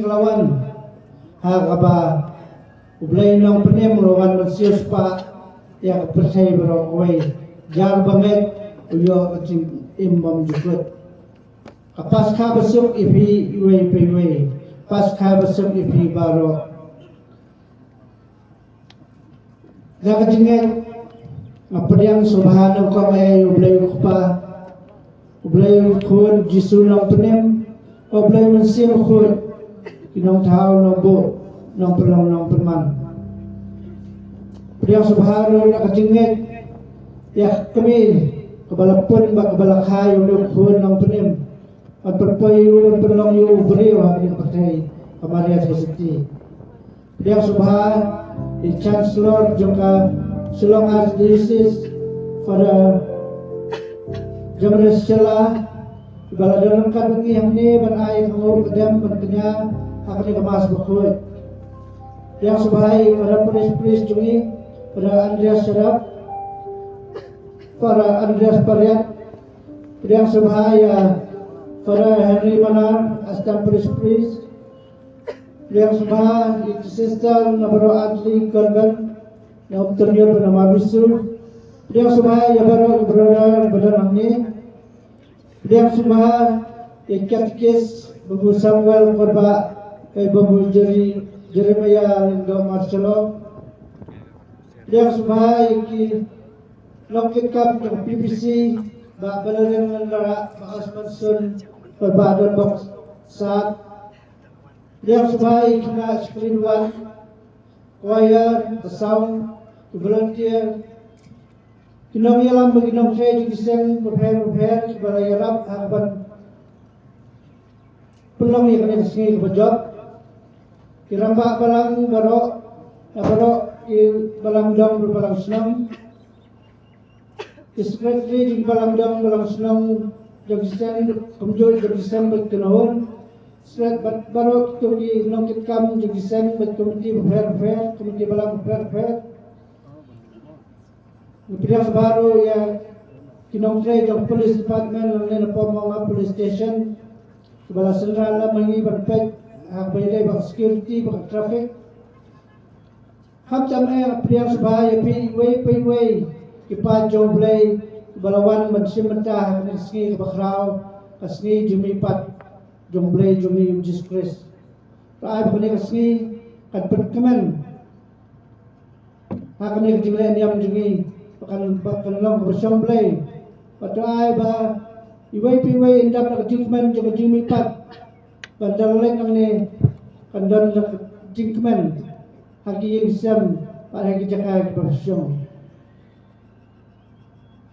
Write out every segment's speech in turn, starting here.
Kelawan hakaba ublay nang penem rowan masyus pa yang persay berokoi jar banget uyo kacing imam jukut kapas ka besuk ipi iwe pas ka besuk ipi baro nakajingan ngapadiang subhanahu ka may ublay ukpa ublay ukun jisu nang penem ublay masyus ukun kinong tao nombo nong pelong nong perman. Priang subhanahu nakajingit ya kami kebalapun bak kebalakhay ulung pun nong penim at perpoy ulung pelong yu beriwa ni kapatay kamaria sesiti. Priang subhanahu di chancellor jangka sulong archdiocese pada Jamres Celah baladaran kan yang ni banai ngor kedam berkenya akan kemas bukuit yang sebaik para polis jungi para Andreas Serap para Andreas Pariat yang sebahaya para Henry Manar astan polis yang sebahaya itu sister nabaro Adli Korban yang terlihat bernama Bisu yang sebahaya baru benar ini yang sebahaya ikat kes Babu Samuel Korba Babu Jeremiah Lindo Marcelo yang sebaik ki lokit kap ng PPC ba balarin ng lara bakas mansun perbadon box saat yang sebaik na screen one choir sound volunteer kinong yalam baginong saya juga sen prepare barayarap harapan pelong yang kena sini berjob kiramba balang baro balang dong balang senang secretary di balang dong balang senang jagisen kumjol jagisen berkenahon seret baro tu di nongkit kam jagisen berkomiti fair komiti balang fair Pilihan baru ya kinongtre jang police department ng Pomong police station kebala senrala mangi berpek Pwede bang security, bang traffic. Hamcam pilihan sebahaya piway kipa joblay balawan magsimantah kasni kabakraw kasni jumipat jomblay jumi Jesus Christ. Raay bani kasni kadperkemen. Hakani kejimlay niyam jumi pakan long bersomblay. Patuay ba piway indap na kejimman jumipat. Pandalek ang ni kandon na jingkman hagi yung siyam para hagi jaka kipasyon.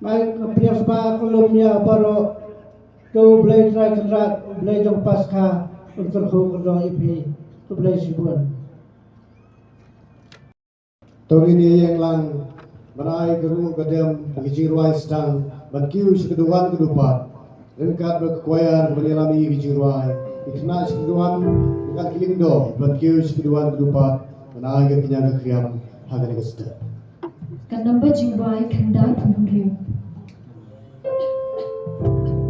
May kapiyas pa kolomya paro do blay try kanrat blay jong paska untuk hukro ipi to blay sibuan. Tawin niya yang lang manay guru kadem gijirway stang bankiu sikeduan kedupat ringkat berkwayar menilami gijirway ikna sikeduan ikat kilingdo bankiu sikeduan kedupat manay kinyang kriam hagan gesta kanamba jingway kanda pumriu Hallelujah.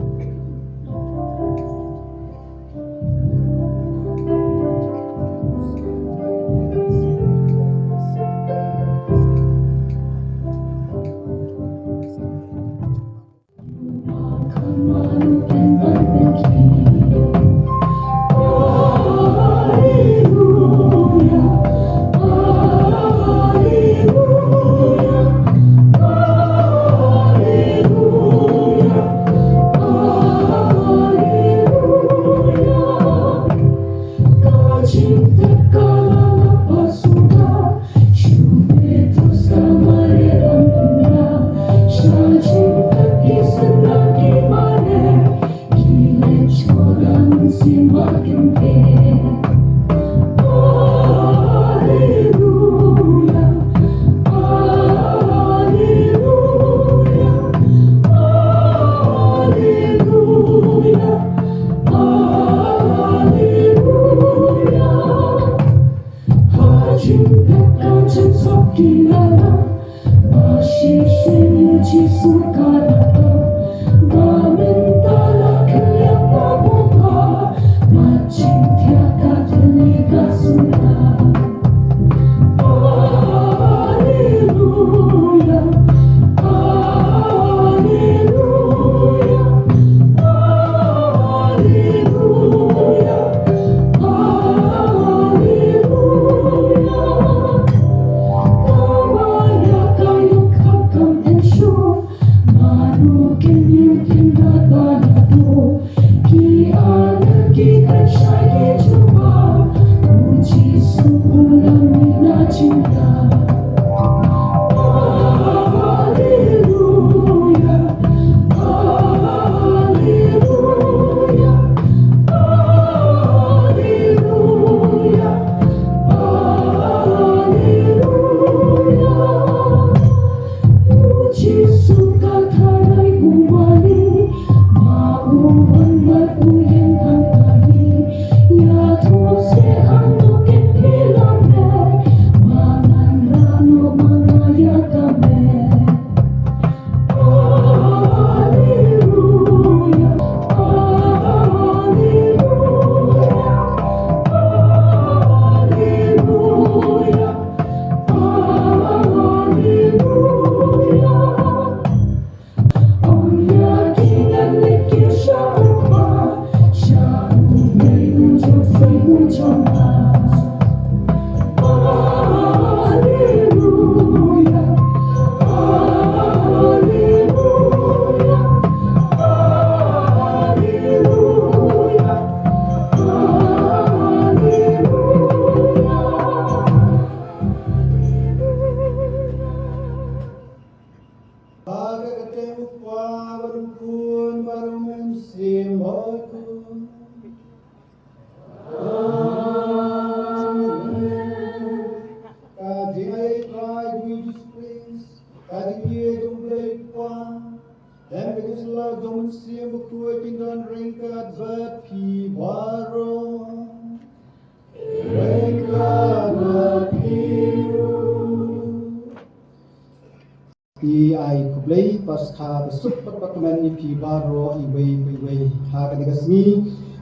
ai kublai pas kha sup pat men pi baro I wei ha ka digasni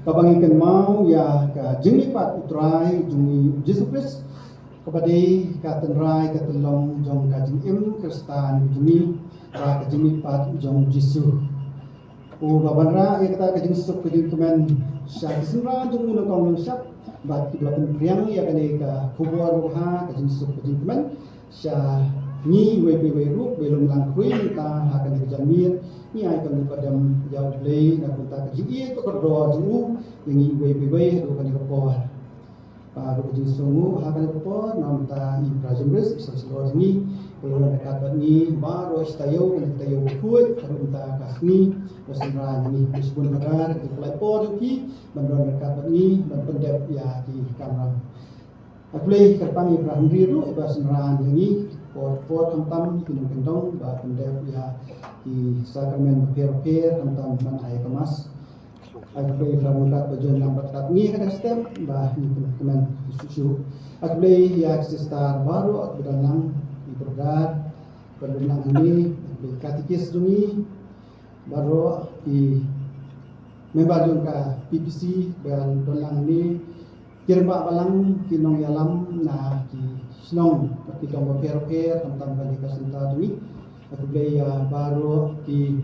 kabangi kan mau ya ka jingni pat utrai jungi Jesus Christ kabade ka tenrai ka telong jong ka jing im kristan jumi ka jingni pat jong Jesus o babanra ya kata ka jing sup ka jing kemen sya kisra jong una kong syak bat kiblakan priang ya ka kubuar roha ka jing sup ka jing kemen sya ni wei ru belum lang kui ta akan dijamir ni ai kan padam jauh play na kunta ka jigi to ko ro ju ni wei ru kan ko por pa ru ji sungu akan ko por nam ta I prajumris sosro ni belum dekat ni baro stayo kan tayo kuat ru ta kasni wasra ni bisbun magar di play por ki bandon dekat ni ban pendep ya di kamera Aplay kerpang Ibrahim Riru ibas neran ini pot hentam kinung kentong ba pendep ya di sakramen per hentam man ay kemas aplay framulat bajon lambat kat ni kada step ba ni kemen susu aplay ya sistar baru bedanang di berdat bedanang ini katikis dumi baru di member ka PPC dan bedanang ini kirba balang kinong yalam na ki snong kitong per tentang bali kasinta dui aku beya baru ki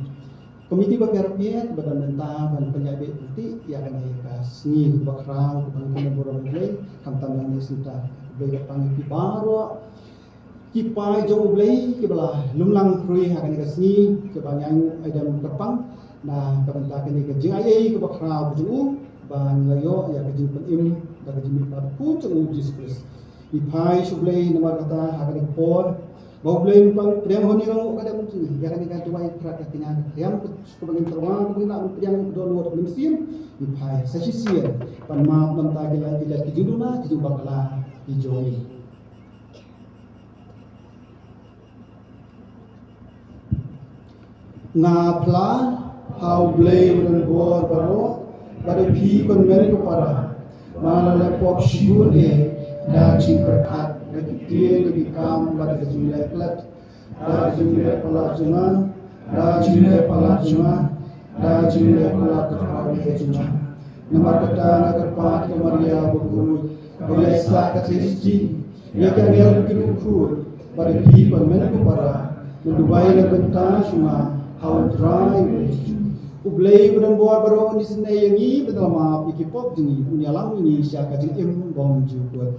komiti per badan benta ban penyabe uti ya kan ka sni bakrau ban kana borong play tentang yang sinta beya pangi baru ki pai jong blai ki bala lumlang krui akan ka sni ke banyang adam terpang na perintah kini ke jing ai ke bakrau bu ban layo ya ke jing penim daga jimi par pu chu Jesus I pai sublei nama kata akan por boblei pang priam honi rong kada mungkin ya kan ka tuai prak tina yang ko bangin terwang ko na priam do lo ko sim I pai sa sisia pan ma manta gila ki juduna ki bakala I joi na pla how blei un bor baro pada pi kon meri ko para Malah pop syur dah ciprakat dia lebih kam pada jumlah plat dah jumlah pelat cuma dah jumlah pelat cuma dah jumlah pelat terkawin cuma nomor kata agar pat kemaria buku boleh sah kecil ia kan yang diukur pada people menaku para mendubai lebentar cuma how dry Ublay beran buat baru ni senai yang ini betul maaf ikipop jengi punya lam ini siapa jeng bom jual.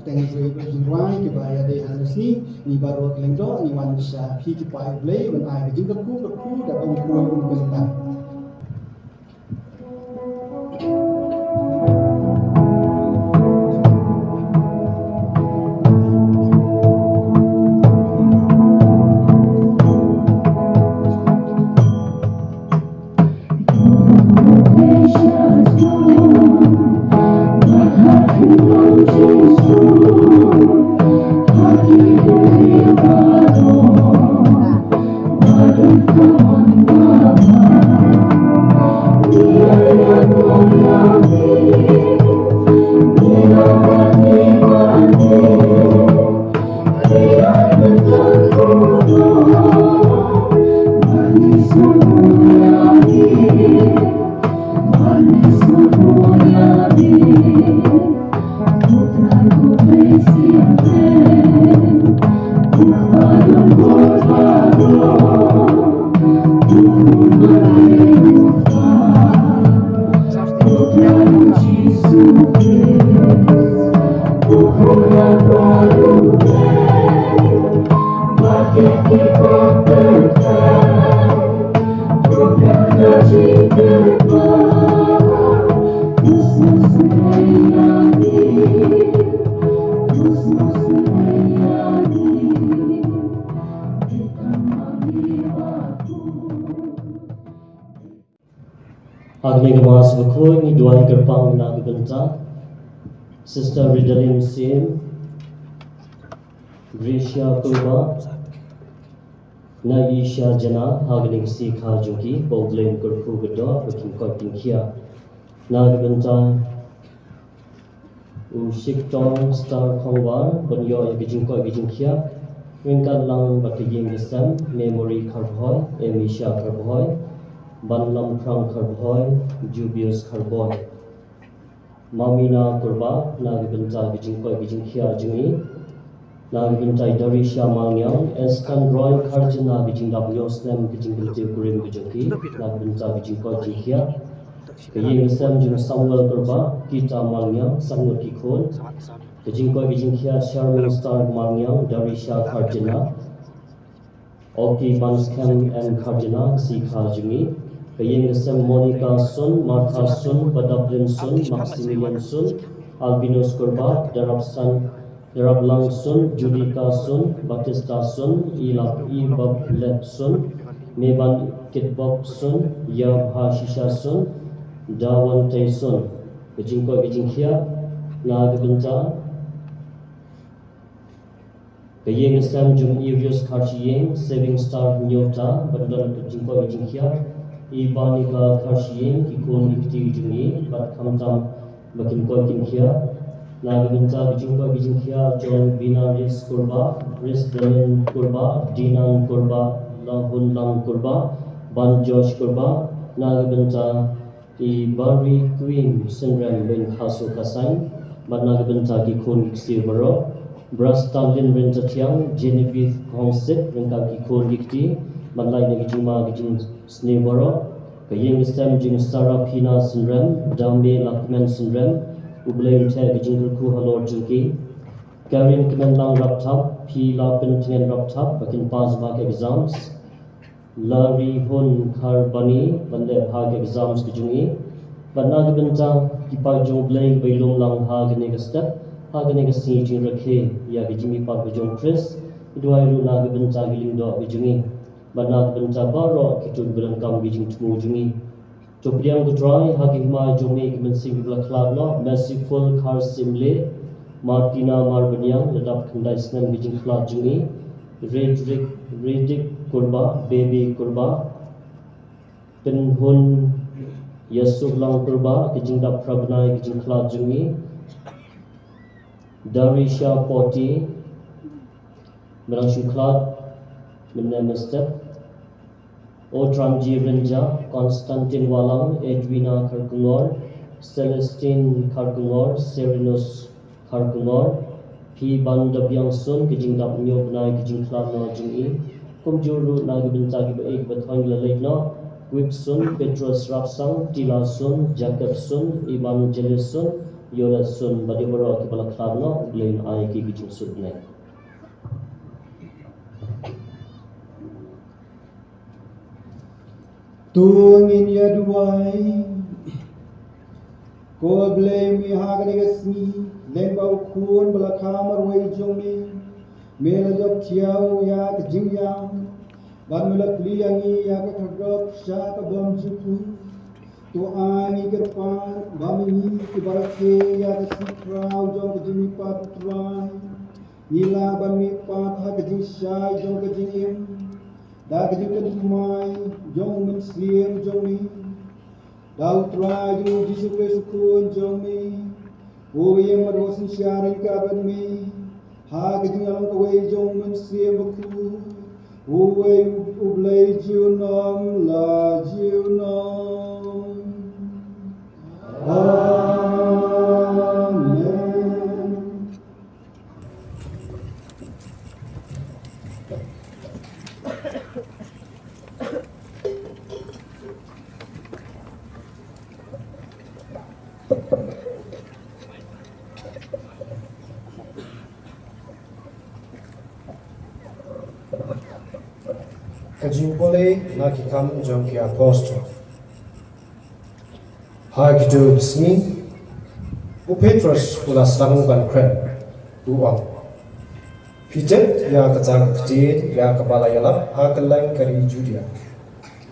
thank you to Jinwai ke baya de anasni ni baru kelendo ni wan bisa hi ki pai play ban ai ke jingka ku da ong kuai un kelenda. Agni Gamas Vakoi ni Dwai Gerpang Nagabenta, Sister Ridalim Sim, Grisha Kurba, Naisha Jana, Hagning Si Kajuki, Boglain Gurku Gado, Baking Koiting Kia, Nagabenta, Ushikton Star Kongwar, Banyo Gijing Koi Gijing Kia, Ringkat Lang Bakiging Desem, Memory Karboy, Emisha Karboy, Banlam Prang Karboy, Jubius Karboy, Mamina Kurba, Nagabenta Gijing Koi Gijing Kia Jungi, Nagabenta Darisha Mangyang, Eskan Roy Karjana Gijing Dabios Nem Gijing Gilti Kurim Gijungi, Nagabenta Gijing Koi Gijing Kia, Kaying Sem Jung Samuel Kurba, Kita Mangyang, Samuel Kikon, Gijing Koi Gijing Kia, Sharmin Star Mangyang, Darisha Karjana, Oki Banskem M Karjana, Si Karjungi, Kaying Sem Monica Sun, Martha Sun, Badablin Sun, Maximilian Sun, Albinos Kurba, Darab Lang Sun, Judika Sun, Batista Sun, Ibab Lep Sun, Meban Kitbob Sun, Yab Hashisha Sun, Dawan Tay Sun, Gijing Koi Gijing Kia, Nagabenta, Kaying Sem Jung Irius Karchiyeng, Saving Star Nyota, Bandan Gijing Koi Gijing Kia, Ibanika Karshien, Kikon Nikti Jungi, Bat Kamtam Bakin Koi Kin Kia, Nagabenta Gijing Koi Gijing Kia, John Bina Riz Kurba, Riz Danin Kurba, Dinan Kurba, Lahun Lang Kurba, Ban Josh Kurba, Nagabenta Ibari Queen Sinram Ben Khasu Kasang, Bat Nagabenta Kikon Nikti Baro, Bras Talin Rentatiang, Genevieve Kongsit, Ringka Kikon Nikti, Malai Gijing Ma Gijing Sneboro, Kaying Stem Jing Sara Pina Sinrem, Dame Lakman Sinrem, Ublain Te Gijing Ruku Halor Junki, Karin Kmen Lang Raptap, P Lapin Tingen Raptap, Bakin Pas Bak Exams, Lari Hun Karbani, Bande Hag Exams Gijungi, Banagabenta, Kipai Jong Blake, Bailum Lang Haganiga Step, Haganiga Si Jing Rake, Yagijimi Pak Bajong Chris, Iduairu Nagabenta Giling Do Gijungi, Banagabenta Baro, Kitud Belankam Gijing Tumu Jungi, Jopriang Gudrai, Hagihma Jome Gimen Singla Klabno, Merciful Kar Simle, Martina Marbanyang, Ladap Kandai Snem Gijing Klab Jungi, Redik Kurba, Baby Kurba, Penhun Yasub Lang Kurba, Gijing Dap Prabnai Gijing Klab Jungi, Darisha Poti, Merangshu Klab, Menemestep, Otramji Rinja, Konstantin Walang, Edwina Karkungor, Celestine Karkungor, Serenus Karkungor, P. Bandabyang Sun, Gijing Dap Nyobnai, Gijing Klab No Jungi, Kumjuru Nagabenta Gibaik Bathoing Lalaitno, Gwip Sun, Petrus Rapsang, Tila Sun, Jacob Sun, Evangelist Sun, Yora sun badi baro ki bala klarno blain ai ki gijing sut ne. Tungin ya duai ko blame mi hagani gasni lembau kun bala kamar wai jomi mela job tiau ya ke jingyang ban mela kliangi ya ke kagop sha ka bom juku to ani ke pan bami ke barake ya ke sikrau jong ke jimi pat trai nila ban mi pat ha ke jing shai jong ke jingim da ke jing ke mai jong min siem jong mi dau trai ju jisu ke sukun jong mi o ye marosin sharing ka ban mi ha ke jing alang ko wei jong min siem ku o wei u blai ju nom la ju nom amen. Kajimpole nakikam jong ki apostol. Hagidu bismi u Petrus ulas langugan kren uang. Pijet ya kacang kecil ya kepala yalap hakelang kari Judea.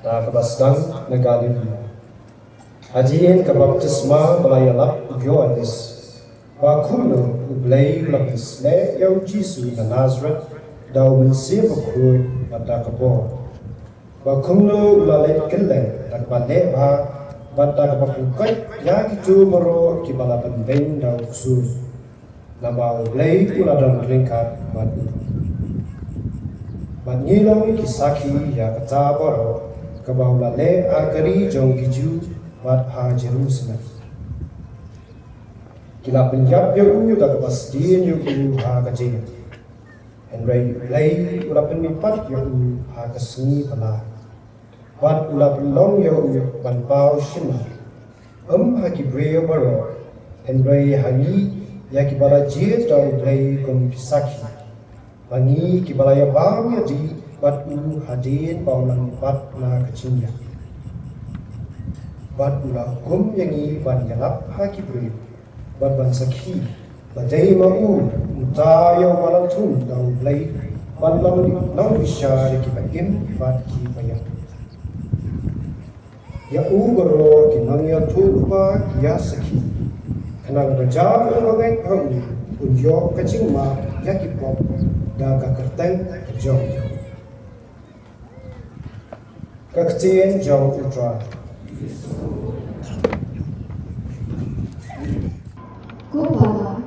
Da kabasdang Galilea. Hajiin kabaptisma balayalap Yohanes. Bakuno ublay lapis le yau Jisu na Nazareth daw mensim bakut pada kebor. Bakuno ulalay keleng tak balik pada kepakukat ya gitu mero kibala penbeng daw khusus. Nama ublay uladang lingkar madu. Manyilong kisaki ya katabaro kabaulale arkari jong kiju mat ha Jerusalem. Kila penyap yu tak pastiin yu ha kajin. Henry lay ula penipat yu ha kesengi pala. Wat ula pelong yu ban pau shina. Ha kibreo baro. Henry hangi ya kibala jir tau play kum kisaki. Bangi kibala ya bang ya di bat ulu hadin paulan pat na kecinya. Bat ula kum yangi ban yalap ha kibreo. Bat ban sakhi badai mau utayo malatun dau play ban lau bisa ki bagim bat ki bayang. Ya baro ki mangya tupa ya sakhi. Kenang berjam mengenai kau unjuk kecing ma yaki pop dah kerteng jauh. Kekecian jauh utra. Kupala,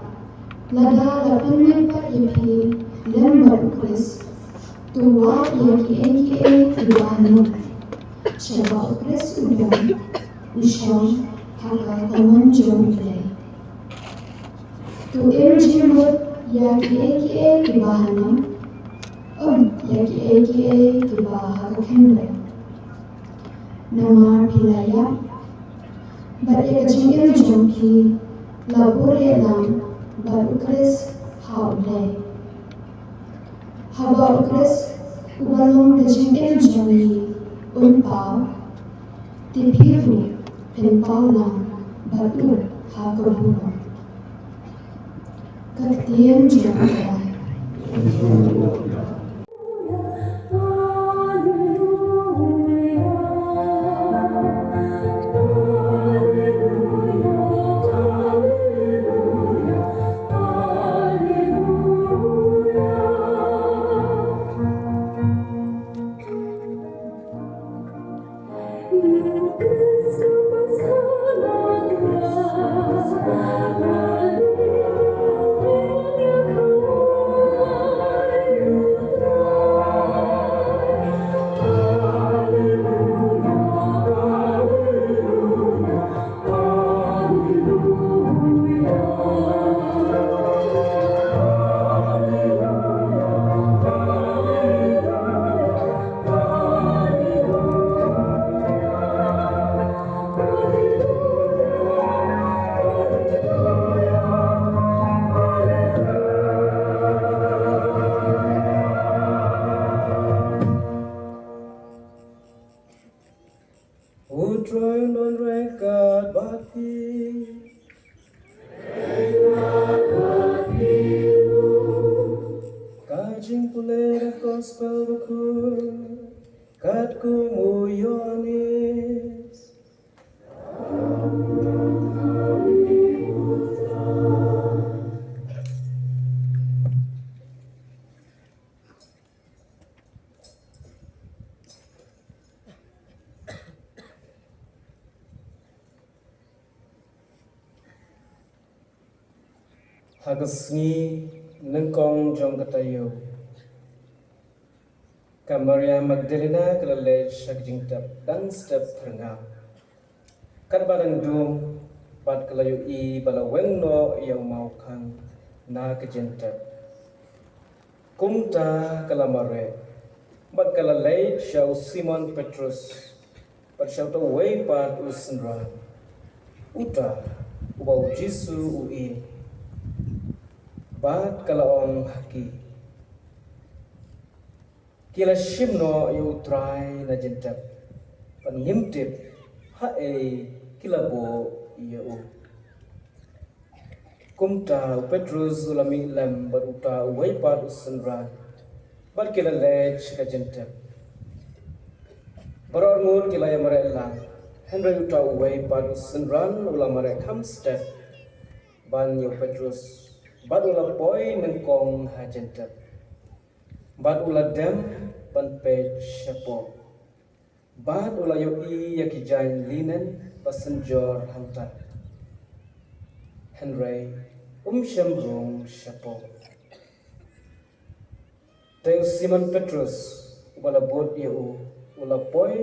lada lapangan pat yepi, lembar ukris, tua yaki duano, coba ukris udang, ushon, haka taman jom play. Tu jimut yaki duano, yaki dubaha kendre. Namar pilaya, balik jingir jomki, labur elam, barukris hauble. Haba ukris, ubalong kejingir jomi, unpau, tipiru, penpau lam, batu hakabuno. Kaktian jomki. Thank you. jing pulera gospel buku katku muyonis Hagasni nengkong jong katayo ka Maria Magdalena kalale shagjing tap dan step ternga kan barang dum pat kalayo I balaweng no yang mau kang na kejentap kumta kalamare bat kalale shaw Simon Petrus pat shaw to way pat usnra uta ubau Jisu ui bat kalaong haki kila shimno yu try na jentap pan ngimtip hae kila bo iyo kumta Petrus ulami lam baruta uway pat usanran bat kila lech ka jentap baror ngun kila yamare lang Henry uta uway pat usanran ulamare kam step ban yu Petrus bat ula boy nengkong hajentap bat ula dem ban pej shapo bat ula yoi yakijain linen pasenjor hanta Henry shambrung shapo Teo Simon Petrus wala bot yau ula boy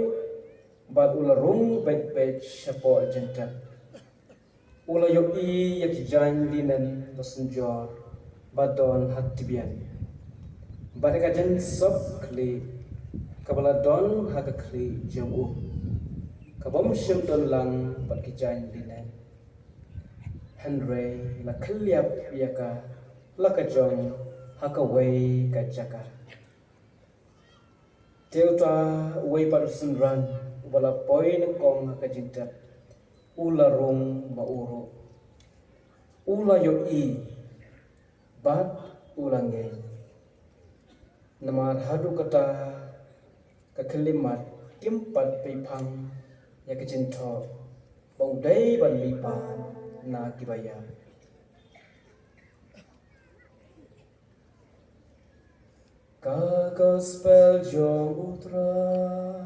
bat ula rung bet pej shapo hajentap ula yoi yakijain linen pasenjor badon hatibian Barika jen sob kli kabala don haga kli jamu kabom shim don lang bat kijain linen Henry la kliap yaka la kajong haka way kajaka Teuta way parusun ran wala poin kong haka jinta ula rung mauro ula yoi bat ulangen namar hadu kata kekelimat timpat pipang ya kecinto baudai ban lipan na kibaya ka gospel jong utra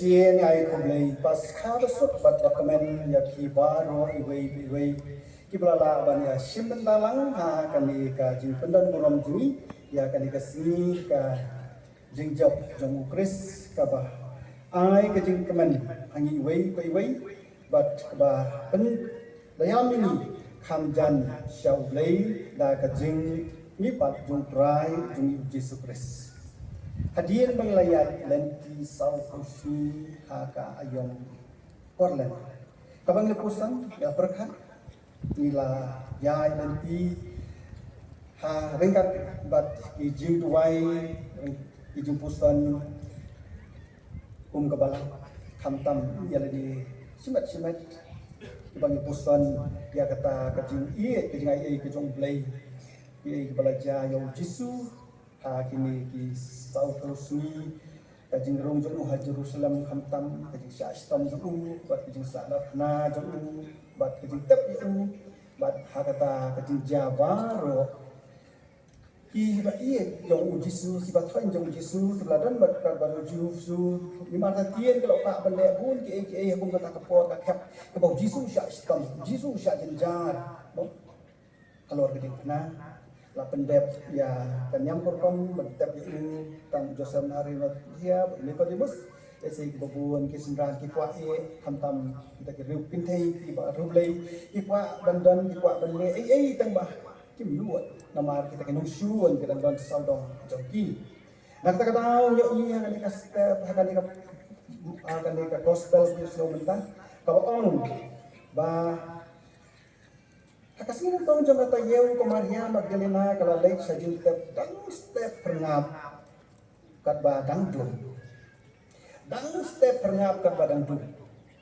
Sisian ay kumlay pas kada sut bat recommend ya ki baro iway ki blala ban ya simben dalang ha kani ka jing pendan muram jui ya kani ka sini ka jing job jong ukris ka ba ai ka jing kemen angi iway bat ka ba pen dayam ini kham jan shau lay da ka jing ni pat jung trai jung Yesus Kristus Hadirin penglayat lenti saukusi haka ayom korlen. Kabang lepusan ya berkat nila ya lenti ha ringkat bat kijing tuai kijing pusan kebala kamtam ya lagi simat kabang lepusan ya kata kijing kijing ai kijong blay kebala ja yo Jisu kini ki South Rusni kajing rong jong ha Jerusalem khamtam kajing Shastam jong bat kajing Salaf na jong bat kajing tep itu bat hakata kajing Jabaro ki ba iye jong Jisu ki bat fan jong Jisu teladan bat baru Jisu ni mata tien kalau pak bende pun ki aku kata kepo ka kep ke bau Jisu Shastam Jisu Shajenjar kalau gede na la pendep ya kanyam korkom pendep itu tang Joseph Narinat dia Nicodemus ese babuan ki sendran ki kwa khamtam kita ki riu pinthei ki ba rublei ki kwa dandan ki kwa banle tang ba kim luat namar kita ki nungsuan ki dandan saudong jongki nak ta kadau yo iya kan ka step hakan ka akan di gospel di Slomentan kalau on ba Akasih tahu jangan kata yeu ke Maria Magdalena kalau lain saja step pernah kat badang dum. Dan step pernah kat badang dum.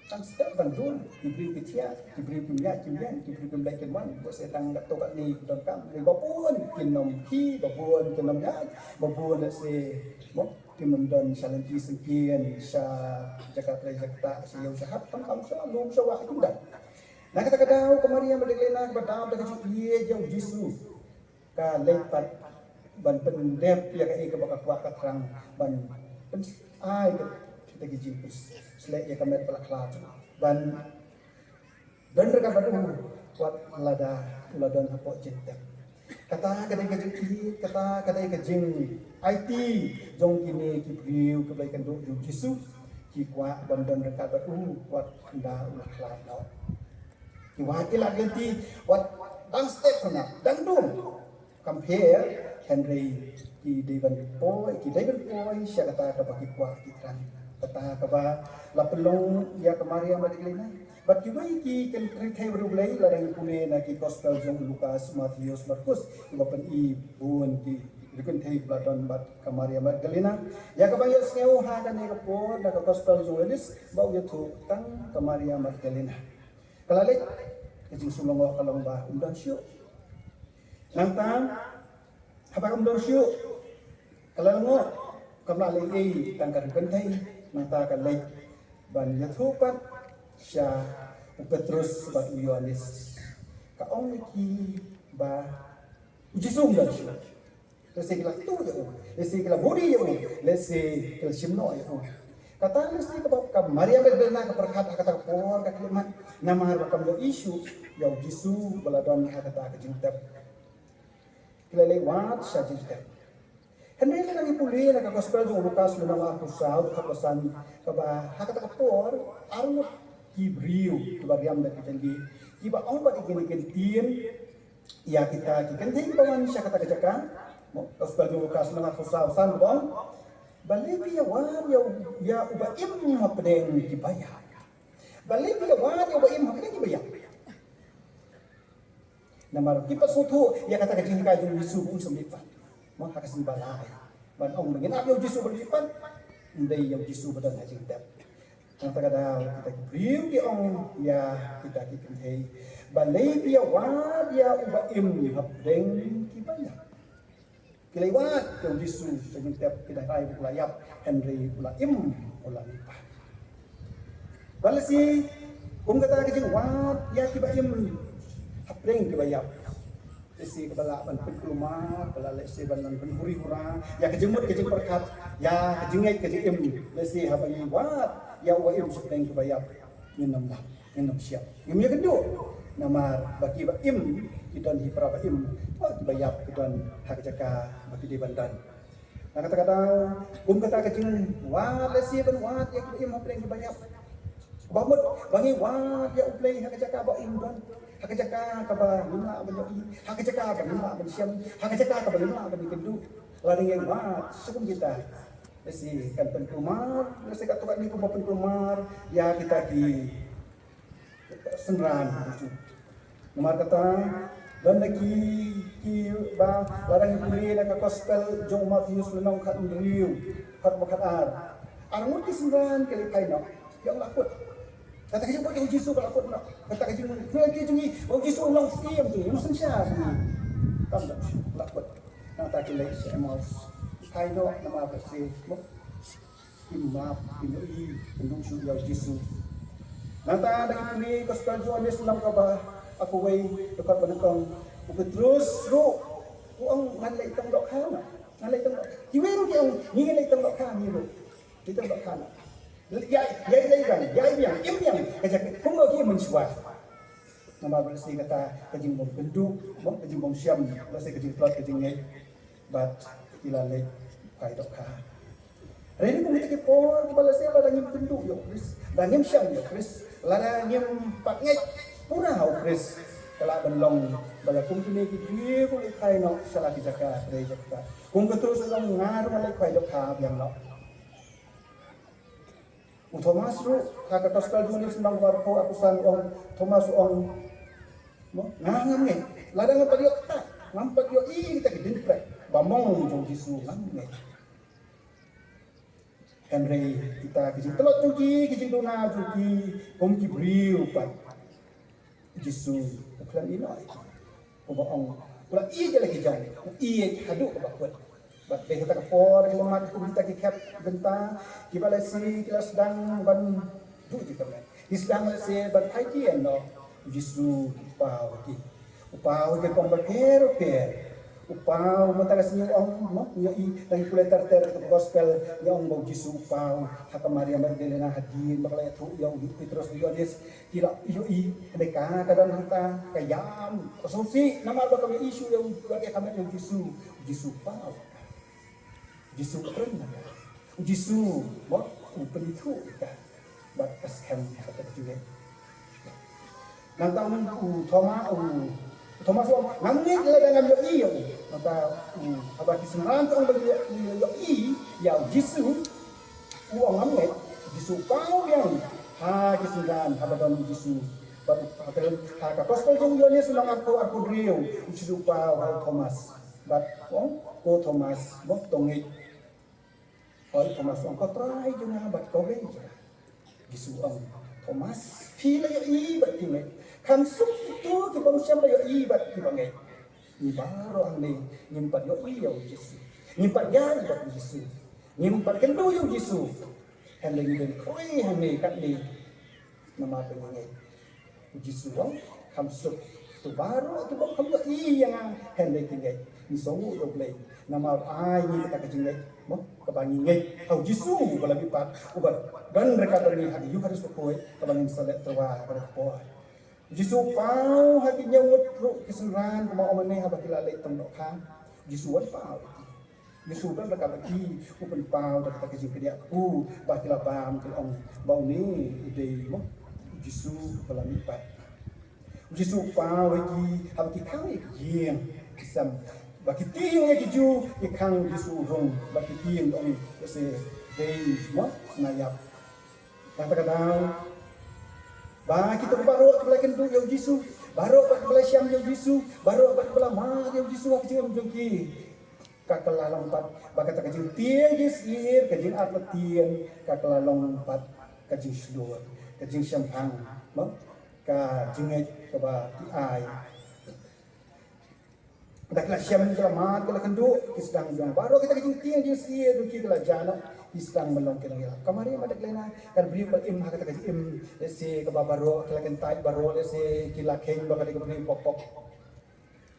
Dan step bandul diberi kecia, diberi punya, diberi pembaikan wan. Buat saya tangga tokat ni dan kam. Babun kinom ki, babun kinom ya, babun se mo kinom dan salanti sekian sa Jakarta sa yeu sahat kam sa lum sa wa kudan. Nah kata-kata Maria Magdalena kepada kecil ia jauh Yesus ka lepat ban pendep ya ka bakal kuat terang ban ai kita Yesus selek ya kamet pelak lat ban dan mereka badu kuat ladan apa cinta kata kecil kata kecil IT jong kini kipriu kebaikan do Yesus ki kuat ban dan mereka badu kuat nda ulah lat Wakilah ganti wat dan step pernah dan dum compare Henry di Devan Poi siya kata bagi kuat kitran kata kaba la pelong ya kemaria Magdalena but juga ki kan kritai berulai ladang pune na ki gospel jong Lukas Matius Markus iba pen i bun ki dikun thai bladon bat kamaria Magdalena ya kabaya sneu ha kan ni ko da gospel jong Elis bau ya tu tang kamaria Magdalena kalalik kecing sulong kalong ba undang syuk nantang habang undang syuk kalango kamlalay tangkar bentay nanta kalay ban yathupat siya Petrus ba Yohanes kaong ki ba ujisum dan syuk lesi kila tu ya lesi kila budi ya lesi kila simno ya kata lesi ka Maria Magdalena ka perkata kata por ka kalimat namar bakam do isu yaw Jisu baladon kata ka jintap kila lewat sa jintap henry lang ipuli na ka gospel do Lukas no mga kusaw ka pasan ka ba kata ka por armo kibriu ka Maryam da kitandi iba ang ba ikinigentien ya kita kikanting paman siya kata ka gospel do Lukas no mga kusaw san bang balik ya wan ya ubaim mapdeng dibaya balik ya wan ya ubaim mapdeng dibaya namar kipa soto ya kata kajing kajung Yesus pun sembipan mo hakasin balay ban ong ngin abyo Yesus berlipan ndai ya Yesus badan kajing tap ang tagadaw kita kipriu di ong ya kita kikinhei balik ya wan ya ubaim mapdeng dibaya Kilewat yang Yesus setiap kita rai bulayap Henry bulaim ulanipa. Balasi kata kejeng wat ya kibaim hapring kibayap. Isi kebala ban penkelumar bala lesi ban penhuri hura ya kejemut kejeng perkat ya kejengai kejeng lesi habangi wat ya waim hapring kibayap minum siap. Ini kedua nama bagi baim kidan hipra baim dibayap kidan hak jaka bagi di bandan nah kata-kata kata kecing wa lesi ban wa ya baim hapring dibayap bamut bangi wa ya uplay hak jaka baim dan hak jaka ka ba lima ban hak jaka ka lima ban siam hak jaka ka ba lima ban kedu lading yang wa sukum kita lesi kan penkumar lesi kat tukak ni ko penkumar ya kita di senran itu nomor kata dan lagi ki ba larang puli na ka gospel jong Matius lenong kat riu kat bakar arang ti senran kali kaino yang lakut kata kajing buat Yesus lakut nak kata kajing lagi jungi Yesus long siam tu musen sya tam dak lakut nang tak kile semos kaino nama bersih imam imoi pendung su ya Yesus nanta lagi ni gospel Yohanes dalam kabah aku way dekat benekong Petrus ro uang ngalai tang dok kana ngalai tang kiwero ki ang ngalai tang dok kana ni ro kita dok kana ya kan ya yang kajak kung ki mensuat nama bersih kata kajing bom genduk bom kajing bom siam bersih kajing plot kajing ngai bat ilalai kai dok kana Rene kung kita por kepala saya ladang genduk yo Chris dangim siam yo Chris ladang pak ngai pura hau Chris kala benlong bala kung kini ki ko ikai no sala ki jaka re jaka kung terus long ngar malai kai dok ha biang lo Thomas ru kata gospel juni sembang warpo akusan ong Thomas ong ngangam nge ladang apa dia kata ngampak yo kita kedin prek bamong jong Yesus ngamne Henry kita kijing telot tuki kijing dona tuki om kibriu pat Yesus uklan ino ong ulah iya lagi jang iya hadu bakut bat be kita kapor ke lemat ku kita ke cap benta ki balasi kita sedang ban du di kamera di sedang se ban haji no Yesus upau ke pembaker upau mata kasih ong no yo i lagi kuletar ter gospel yo ong Yesus upau haka Maria Magdalena hadir bakal tu yo Petrus Yohanes kira yo i mereka kadang kita kayam konsumsi nama bakal isu yang bagi kami yang Yesus upau Yesus keren Yesus mo upelitu ka bat askem kata juga nantang Thomas ngamni ladang yo iyo mata abati senaran tong bagi yo i ya Yesus uang ngamne Yesus pau yang ha kisingan habadan Yesus bat hotel ha gospel jong yo ni sunang aku driu Yesus pau Thomas bat ko Thomas mo tongi Thomas ong ko try jong bat ko ben Yesus ong Thomas pila yo i bat tinge kan sup itu kita usia yo i bat di bangai ni baru ang ni nyimpat yo i yo Yesus nyimpat ya bat Yesus nyimpat kendo yo Yesus hande ni ben koi hande kat ni nama pengai Yesus ong kan sup tu baru tu bang kamu i yang hande tinggai ni songu yo play nama ai ni kita kejingai mo kabangi ngai hau Yesus bala bipat ubat dan mereka dari hadi yu harus pokoi kabangi salat terwa pada pokoi Yesus pau hatinya wutru kesenangan kemau meneh abah kilalai tong kan Yesus pau Yesus kan berkata ki upen pau dak tak kejing dia ku bah kilabam ke ong bau ni ide mo Yesus bala lipat Yesus pau ki abah kami yang sam baki tiang ki ju ikang Yesus rong baki tiang ong se dei mo nayap kata-kata bah kita baru kebelah kendu yang Yesus baru kebelah Syam yang Yesus baru kebelah Mar yang Yesus kecil menjongki kakala lompat bakat kecil tiang disir kecil atlet tiang kakala lompat kecil sedua kecil Syampang mo ka jingai ka ba ti ai dakla Syam kala Mar kala kendu kisdang jong baru kita kecil tiang disir duki kala jana Islam melong kena kamari madak lena kan beri im hak kata im lesi ke babaro kelakan tai baro lesi kilakeng bakal dikepeni pok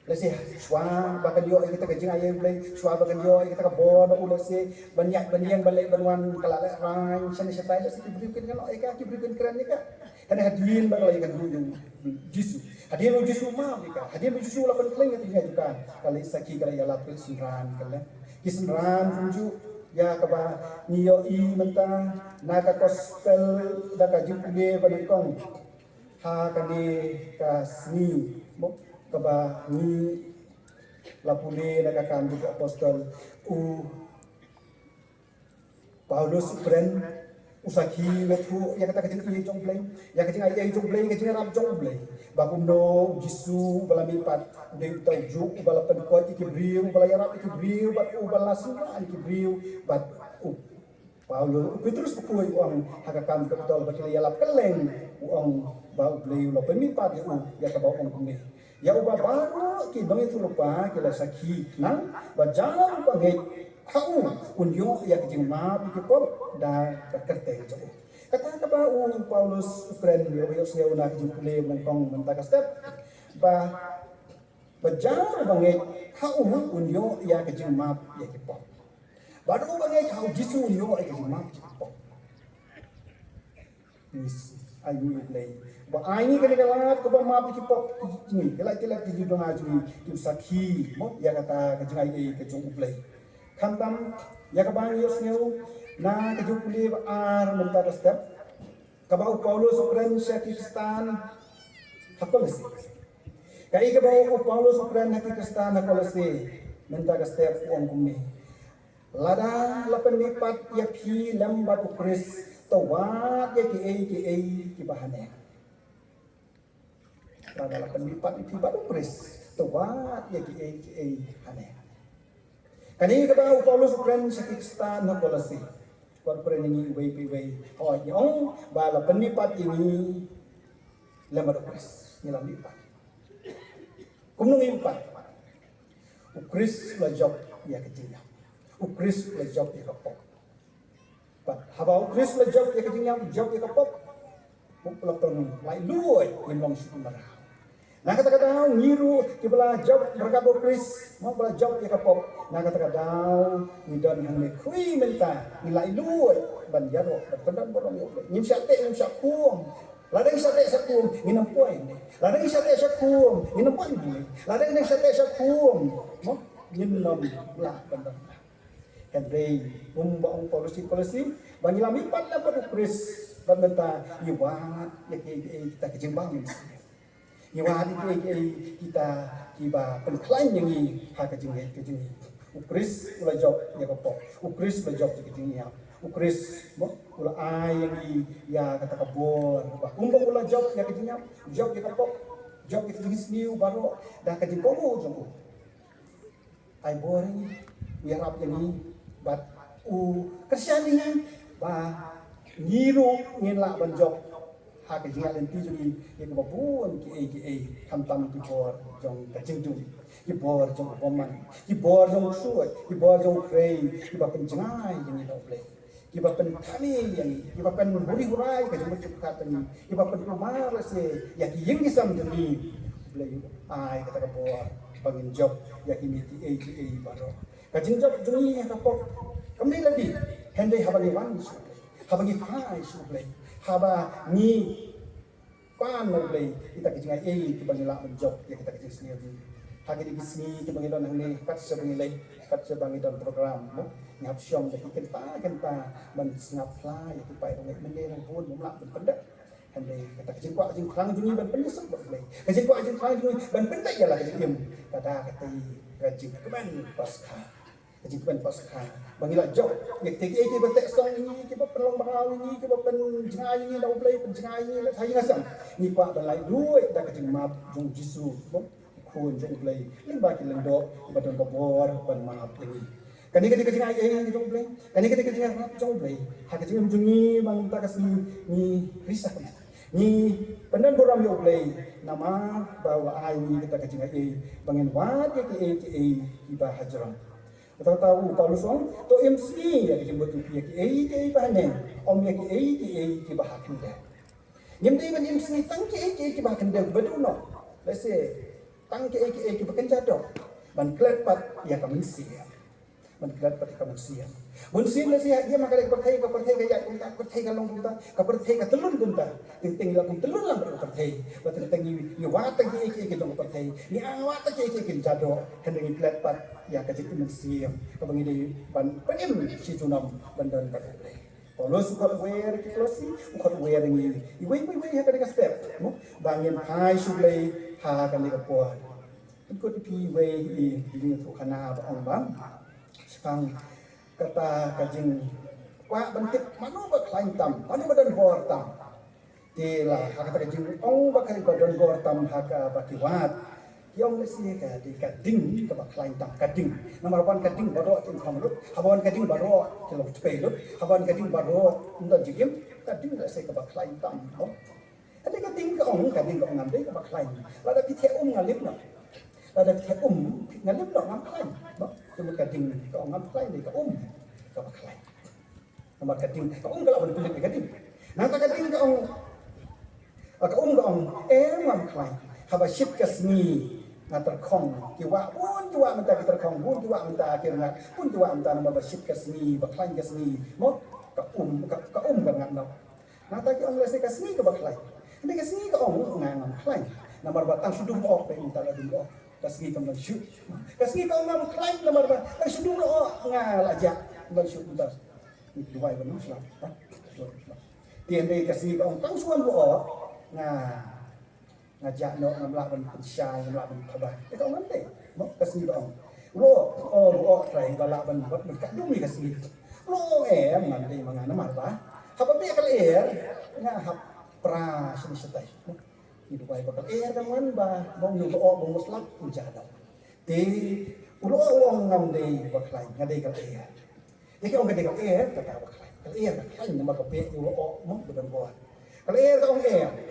lesi swa bakal yo kita kejing ayam play swa bakal yo kita ke bon ulesi banyak banian balik baruan kalala ran sana setai lesi beri kan eka ki beri keren ni ka kan hadirin bakal ikan dulu Yesus hadirin Yesus ma nika hadirin Yesus lapan keleng itu juga kali saki kali ya lapel siran kali kisran tunjuk ya kaba niyo i mentang naka gospel daka jumple balikong ha kani kasni mo kaba ni lapune naka kandu apostol Paulus kren usaki wetu ya kata kecil i jomble ya kecil ai jomble kecil rap jomble bakundo Yesus balami pat de taujuk balapan ko ikibriu balayarap ikibriu bat ubalasura ikibriu bat Paulo Petrus pukui uang hakakan betul bakil yalap keleng uang bau beliau lapan mipat ya kabau uang kumi ya ubah baru ki bang itu lupa kila sakhi nang bajalan bangai hau unyo ya kejing map ikipop da kerteh jauh kata bau Paulus friend yo saya nak jumpa mengkong mentaka step ba bajalan bangai hau unyo ya kejing map ya ikipop baru bangai hau jisu unyo ya kejing map ikipop ayu play ba ai kali kalat ko ba map ikipop ni kala di dong aju ki sakhi mo ya kata kejing ai kejing play kantam ya kabang yosneu na kejupli ar mentara step kabau Paulus ukran Pakistan hakolasi kai kabau Paulus ukran Pakistan hakolasi mentara step uang kumi lada lapan lipat ya pi lambat ukris tawat ya ki bahane adalah penlipat itu baru Kris tawat ya ki hane kani ka Paulus kren sakistan na polisi korporen ini way oh yung bala penlipat ini lembar Kris nilang lipat kumnong lipat Kris la job ya ketinya Kris la job ya kapok habang Kris la job ya ketinya job ya kapok mupulak tong lai luoy yung sumara nakata-kata ngiru kibala job berkabo Kris mau bala job ya kapok nakata-kata ngidon yang mekui menta nilai luoy ban yaro berpendan borong yo nyim syate kuong ladang syate sakuong nginampuay ladang syate sakuong nginampuay ni ladang syate sakuong mo nyinom lah pendan Henry umbaong polisi bangilami pan na Kris banta iwa kita kejimbang iwa kita kiba penklaim yang kejing Kris ula job ya kapok Kris ula job kejing ya Kris mo ula ay yang ya kata kabor umbang ula job ya kejing job ya kapok job kejing sniu baru dah kejing komo jong ay boring ya rap yang bat kersianingan ba ngiru ngila banjok ha ke jingal enti juli ye ko buon ki tam ki bor jong kajing jung ki bor jong boman ki bor jong suai ki bor jong krei ki ba penjengai yang do play ki ba pen kami yang ki ba pen buri hurai ka jong cukat ni ki ba pen rumah se ya ki yeng sam juli play ai kata ka bor bangin job ya ki miti baro kajing job juni ya kapok kami lagi hende habagi wan habagi pai suplay haba ni pan play kita kejingai kita bangila menjob ya kita kejing sendiri hagi di sini kita bangila nang ni kat sebangila program mo ngap syom jadi kenta man snap fly ya kita pai mende nang pun mumla pendak hende kita kejing kwa kejing krang juni ban pendesuk play kejing kwa kejing krang juni ban pendak ya lah kejing kada kati kejing kemen pasca kejing pasca bangila job nek tegi ke betek song ini ke pelong bakal ini ke penjengai ini dah play penjengai ini saya ngasam ni pak balai duit dah kejing map jong jisu kun jong play ni baki lendo badan babor ban map ini kani kejing ai jong play kani kejing jong play ha kejing jungi bang ta kasi ni risak ni pendan boram yo play nama bawa ai ni kita kejing ai bangin wat ke iba hajran tahu Paulus on to MC ya dijemput ya ki bahanen om ya ki bahakin dah nyem dei ban MC tang ki bahakin dah betul no let's say tang ki bakan jadok ban klet pat ya kamisi ban klet pat kamisi mun sim let's say dia makan perthai ka kunta perthai ka long kunta ka perthai ka telun kunta ting la kun telun lang perthai bat teng ni wat ki dong perthai ni awat ki jadok hendengi klet pat ya kajik mensiam kabangi di ban panim si junam bandan pakai Paulus ukot wear klosi ukot wear ni iwei ha kadang step no bangin hai sublai ha kan ni kapuan ikut pi wei di tu kana ba ong bang sepang kata kajing wa bentik manu ba klain tam manu badan bor tam tela ha kata kajing ong ba kai badan bor tam ha ka bakiwat yang mesti ka di kading ka baklain tak kading nomor 1 kading baro tin khamrut haban kading baro kilo pelut haban kading baro unda jigim kading la se ka baklain tam no ada kading ka ong ngamde ka baklain lada pithe ngalip no lada pithe ngalip no ngamklain no cuma kading ka ong ngamklain ni ka baklain nomor kading ka ong kalau betul kading nah ka kading ka ong ngamklain haba ship kasni ngatar kong kiwa pun kiwa minta kita kong pun kiwa minta akhirnya pun kiwa minta nama basyik kasni baklain kasni mo ka ngat no nata ki lese kasni ke baklain ini kasni ka ngam klain nomor batang sudum pe minta lagi mo kasni kam shoot kasni ka ngam klain nomor batang sudum ngal aja bang shoot minta ni dua ibu muslim tiang dei kasni ka tang suan ngajak no ngamlak ban pensyai ngamlak ban khabar ka ngamte mo kasni dong ro trai galak ban bat kadung ni kasni ro ngamte mangana marba Haba be kal nga hap pra sini setai. Hidup baik bakal dan wan ba mong yu o mong muslak ujada. Te ulo wong ngam dei baklai ngadei kal Jadi orang kata kal tak baklai. Kal baklai nama ka pe yu o mong bedan buat. Kal ka ong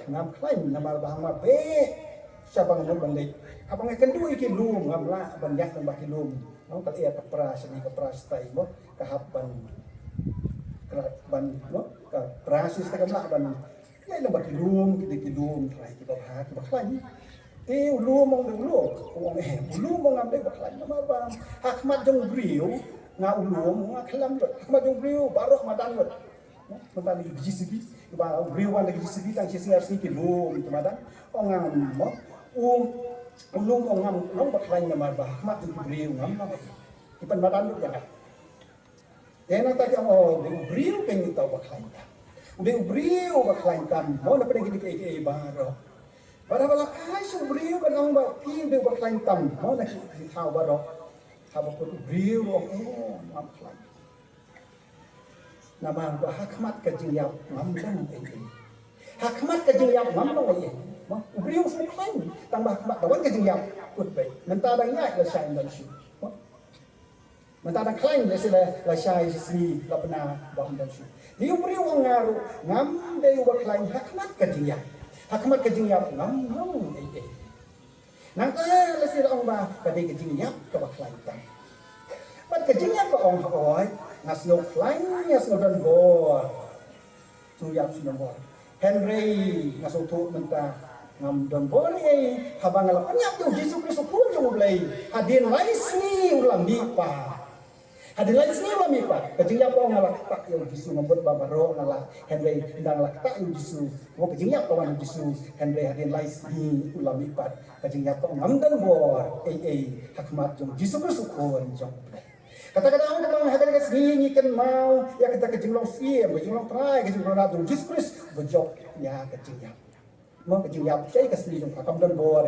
ngam klai nama bahang ma be sabang mo bandai. Abang kendu iki lum ngam la banyak dan baki lum. Mong kal ka pra sini ka pra stai mo kahapan ban no ka prasis ta kamla ban ya la baki lum ki lum trai ki ba klai te lum mong de lum ong lum mong ngam de ba klai nama ba hakmat jong briu nga ulum nga khalam hakmat jong briu barok madan lo madan di GCB ba briu wan di GCB tang singar ki lum madan ong ngam mo ulum ong ngam long ba klai nama ba hakmat jong briu ngam na ipan madan lo ya Tena tak yang beriu pengen tahu baklain kan, udah beriu baklain kan, mau nak pergi ke baru, bala kai su beriu kan orang baki udah baklain kan, mau nak tahu baru, tahu pun beriu baklain, nama hakmat kejiyap ngam hakmat kejiyap ngam beriu baklain, tambah hakmat lawan kejiyap put baik, mentah banyak lah saya dan su. Mentara klaim lesela la syai sini la pena bang dan su. Dia beri wang ngaru ngam dei wa klaim hakmat kejingya. Hakmat kejingya ngam ai. Nangka lesela ong ba kadai kejingya ka ba klaim ta. Pat kejingya ka ong oi ngasno klaim ngasno dan bo. Tu yap su bo. Henry ngaso tu menta ngam dan bo ni habang la nyap tu Yesus Kristus pun jong blai. Hadin lai sini ulang di pa. Ada lain sini lah mipa, kejengnya kau ngalak tak yang jisu membuat babaro ngalak Henry ndang lak tak yang jisu, mau kejengnya kau yang jisu Henry hadin lain sini ulah mipa, kejengnya kau ngamdan bor, hakmat jom jisu bersukun jom. Kata-kata orang memang hadin kesini nyikan mau, ya kita kejenglong siam, kejenglong try, kejenglong ratu jisu Kristus bejok ya kejengnya. Mau kejengnya saya kesini jom kakam dan bor,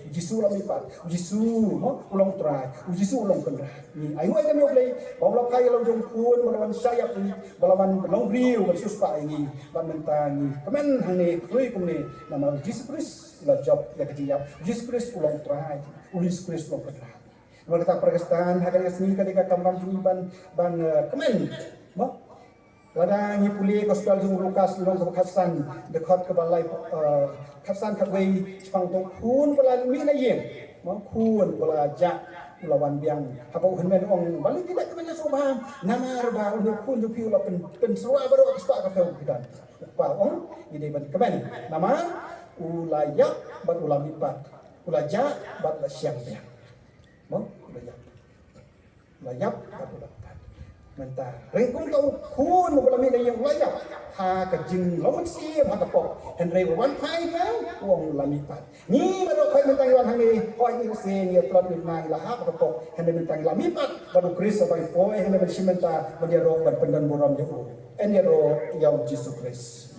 jisu ulah mipa, jisu mau ulang try, jisu ulang kendra. Ni ayo ay kami oblay bawla kaya lang jong kun malawan sayap ni balawan long riu versus pa ini banmentani kemen hangni free kumni nama Jesus Christ la job ya kejiyap Jesus Christ ulang try Jesus Christ ulang kedra nama kita pergestan hagal sini ketika kamram ban kemen mo lada ni puli gospel jong Lukas long khasan dekat ke balai khasan khatwei chang tong kun bala mi na yem mo kun bala ja lawan biang apa henmen ong balik tidak ke mana sobam nama arba untuk pun jupi ula pen sewa baru ekspa ka kita pa ong ide ban kemen nama ulayak ban ulami pat ulaja ban la siang biang mo ulayak ban ulami pat mentah rengkung tau kun ulami na yang ulayak ha kejing lomet siam ha kapok henry wan pai ka wong ulami pat ni baru kai mentang wan hangi oi ni sen ya plot ni nang la ha kapok henry mentang ulami pat baru kris apa oi henry mensimenta menjero ban pendan boram yo en yero yang Jesus Christ.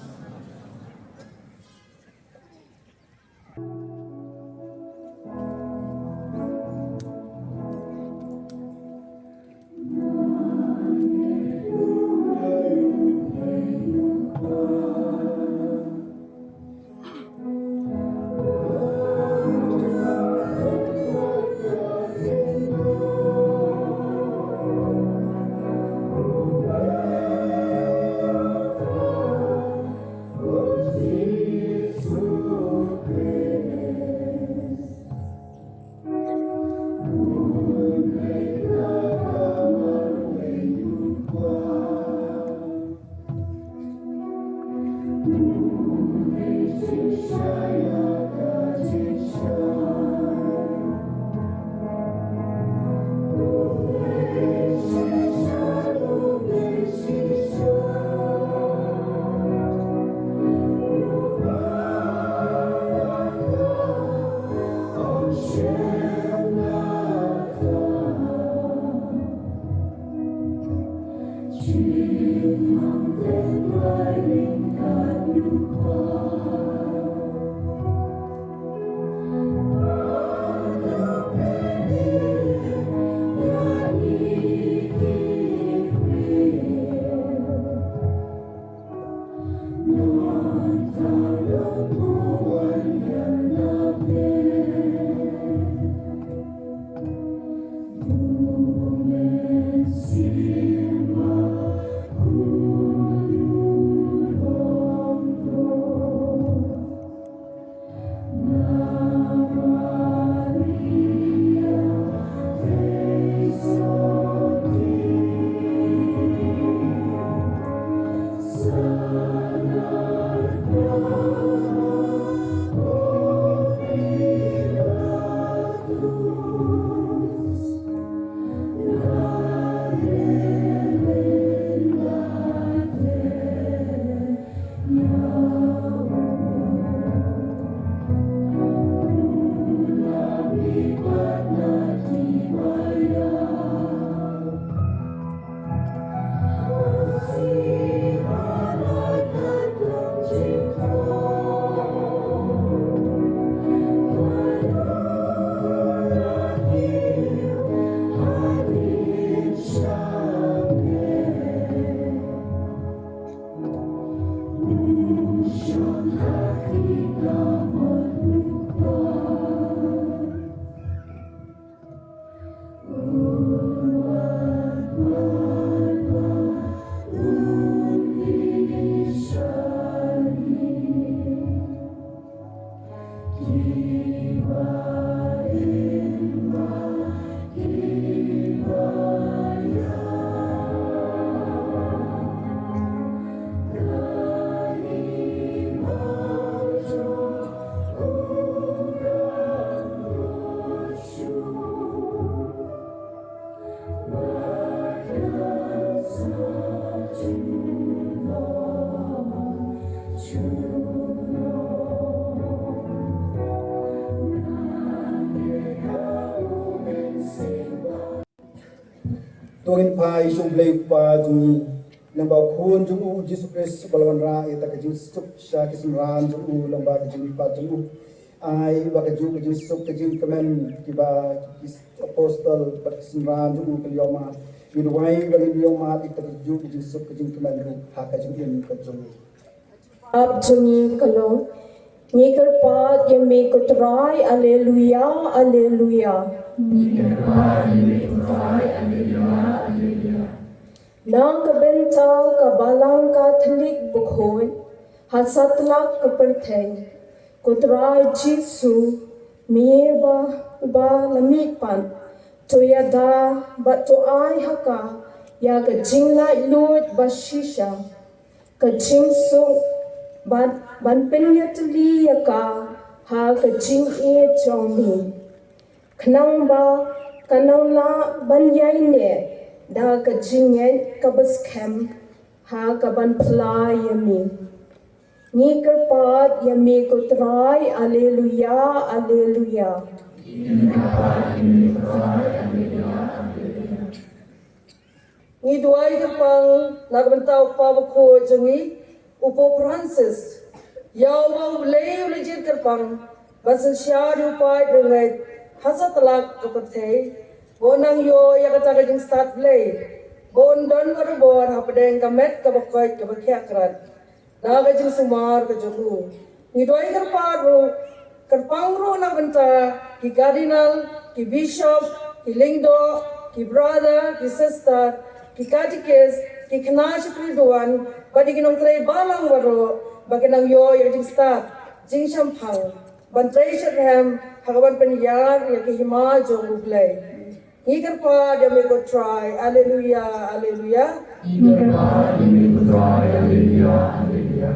Tuangin pai sung blei pa jungi lamba khun jungu Jesus Christ balawan ra eta ka jing sup sha kisim ran jungu lamba ka jing pa jungu ai ba ka jungu jing sup ka jing kamen ki ba apostle ba kisim ran jungu ka yoma yudwai ba ni yoma ti ka jungu jing sup ka jing kamen ru ha ka jing in ka jungu ab jungi kalo Niker pat yang me kutrai, Alleluia, Alleluia. Nang kabentau kabalang ka thanik bukhoy, hasatlak kapertheng, kutrai Jisu, ba lamikpan, toyada ba toai haka, ya ka jinglai lut ba shisha, ka jingsung ban penyatli yaka ha ka jing e chongmi khnang ba kanang la ban yai ne da ka jing e ka bas khem ha ka ban phla yami ni ka pat yami ko trai alleluia alleluia ni duai ka pang nagbantau pa ko jangi Upo Francis, yau mau leu legit terpang, basan syari upai dengan hasatlak kepertai, bonang yo ya kata kajing start play, bon don berbor hapadeng kamet kabakai kabakakran, na kajing sumar kajongu, ngidoi kerpang ro na benta, ki cardinal, ki bishop, ki lingdo, ki brother, ki sister, ki catechist, ki knash priduan, bagi kinong tray balang waro, bagi nang yo yung start, jing shampang, ban tray shadham, hagaban penyar, ya ki hima jong ublay. Ikan pa, dia may go try, alleluia, alleluia. Ikan pa, dia may go try, alleluia, alleluia.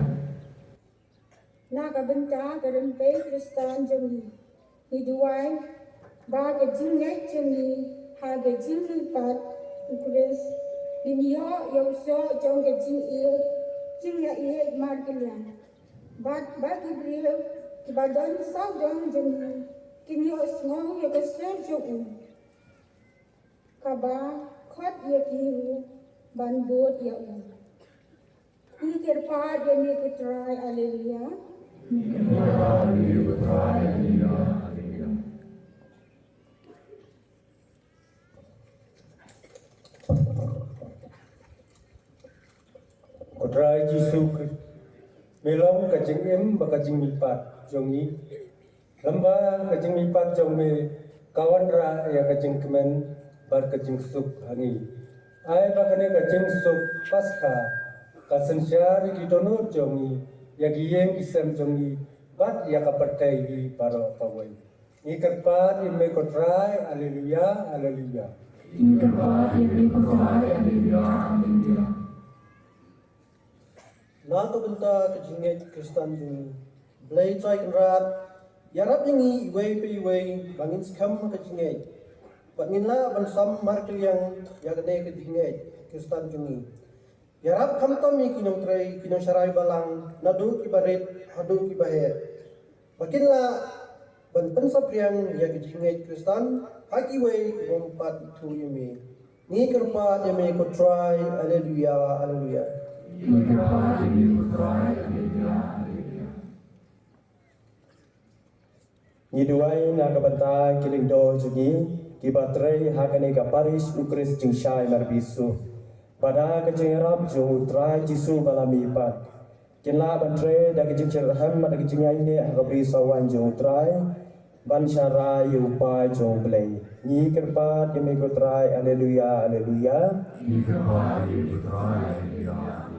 Nakabenta karempe Kristan jong ni duway, baga jing ngay jong ni, haga jing lipat, Chris. Dinyo yung so jong ke jing ya ie markelian bat ibril ki badon sa dong jeng kinyo sngo ya ke serjo kaba khot ya ki ban bot ya ni kerpa ya ni ku try alleluia Kodrai Jisu melong kajing em bakajing mipat jongi lamba kajing mipat jong me kawan ra ya kajing kemen bar kajing sup hangi ai bakane kajing sup pasca kasen syari kidono jongi ya giyeng kisem jongi bat ya kapertai di paro pawai ni kerpat in me kodrai alleluia alleluia ni kerpat in me kodrai alleluia alleluia Nato benta kejinget Kristan jung blai trai kenrat yarap yangi iway pe iway bangin skam kejinget pat nginla ban sam markel yang yagane kejinget Kristan jungi Yarap kamtami kinong tray kinong saray balang nadu ibarit hadu ibahet. Makinla banten sa priyang ya kejingai Kristan hakiway bompat itu yumi. Ni kerpat yumi ko try haleluya haleluya. Ni duai na kabanta kiling do jugi kibatrai hakane ka Paris Ukris jingshai marbisu. Pada kejing Arab jung trai jisu balami pat. Kinla bantre da kejing cerham da kejing aine rabri sawan jung trai ban syara yupai jung blei. Ni kerpat yemi ko trai haleluya haleluya. Ni kerpat yemi ko trai haleluya.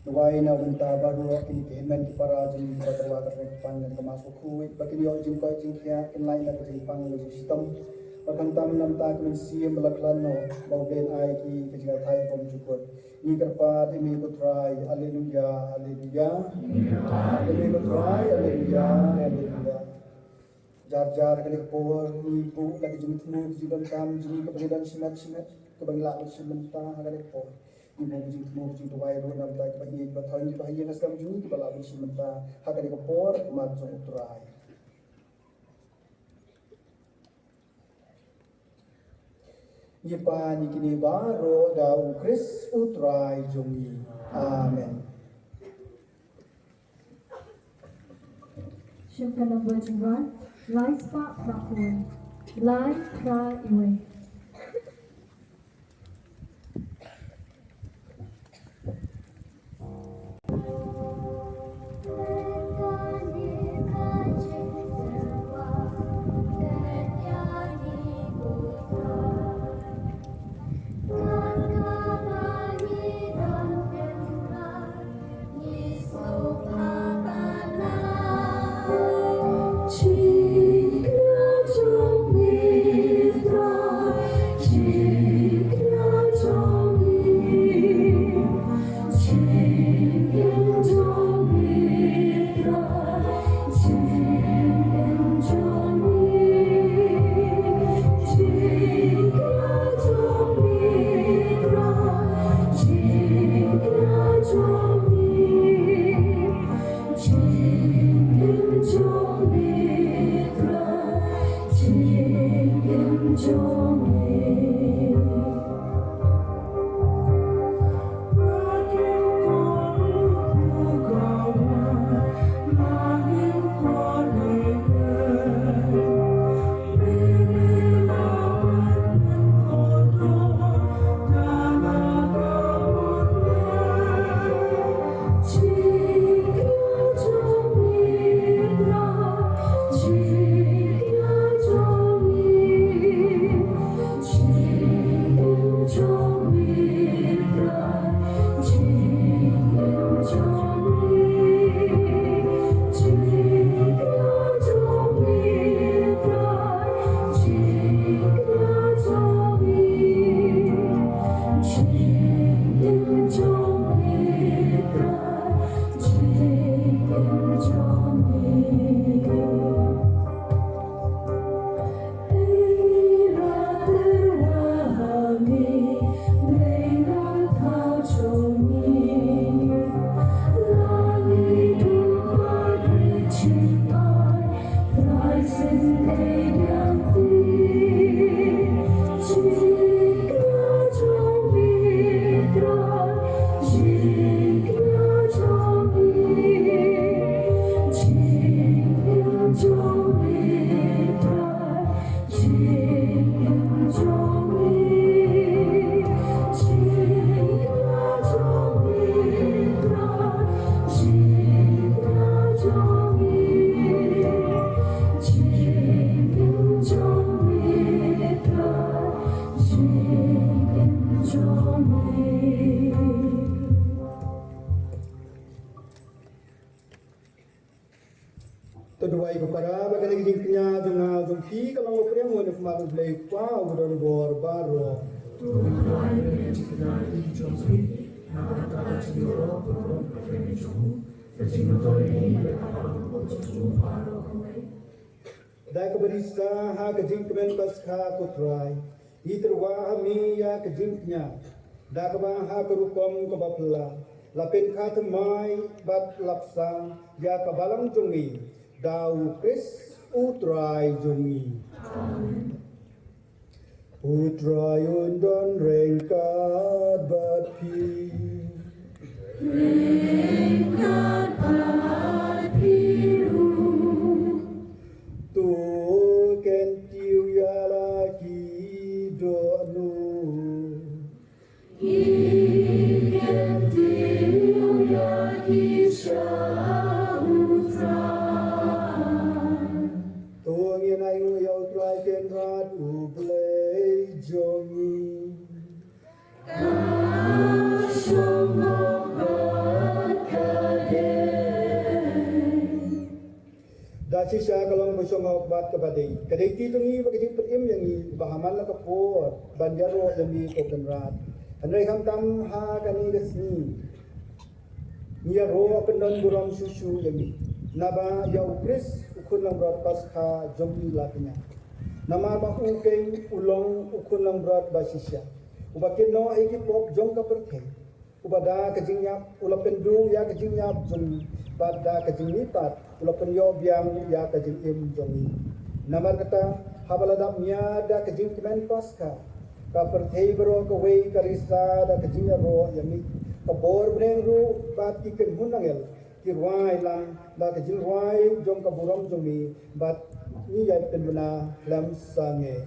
Wai na unta baru akin kemen ki para jing baterwa terpang dan termasuk kuit bagi yo jing koi jing kia in lain da kejing pang lo sistem. Perkantam nam ta kun siam balaklano bau ben ai ki kejinga thai pom cukut ni kerpat imi putrai haleluya haleluya imi putrai haleluya haleluya jar jar kali por ni pu lagi jing tmu jidan kam jing kebedan sinat sinat kebangla sementara kali por ni bu jing tmu jing tuai ro nam ta ke bagi bathon ji bahaya naskam jing ki bala sementara hakali por mat jong utrai. Yepa ni kini baro dau Kris utrai jungi. Amen. Syukur number 1, Rise Park Prakun, Lai Tra Iwe. Tuduai kepada bagi jing kenya jong jong fi kalau ngopreng mo nef malu blai kwa udon bor baro. Dai keberisa ha ke jing kemen pas kha kutrai Iterwa mi ya kejingnya, dakba ha kerukom kebapla, lapin katemai bat lapsang ya kabalang jungi, dau kris utrai jungi. Utrai undon rengkat bat pi. Rengkat bat piru. Tu ken tiu ya lagi do nu. Ken tiu ya kisha utrai. Tu ngin ayu ya utrai ken rat ublei jongi. Daci saya kalau bersama bat kebadai, kedai itu ni bagi perim yang ni bahaman lah kapur, banjaro yang ni kokenrat. Andai kam ha kani kesni, ia roh pendon buram susu yang ni. Naba ya ukris ukun lang berat pasca jombi lakinya. Nama bahu keng ulong ukun lang berat basisya. Ubakin no eki pop jong kaperke. Ubada kejingnya ulapendu ya kejingnya jong pada kejing lipat ulapen yo biang ya kejing im jongi. Namar kata habaladap miada kejing kimen pasca. Kaperke bro kawai karisa da kejingnya ro yami. Kabor breng ru bat kiken hunangel. Kirwai lang da kejing wai jong kaburam jongi bat ni ya penbena lam sange.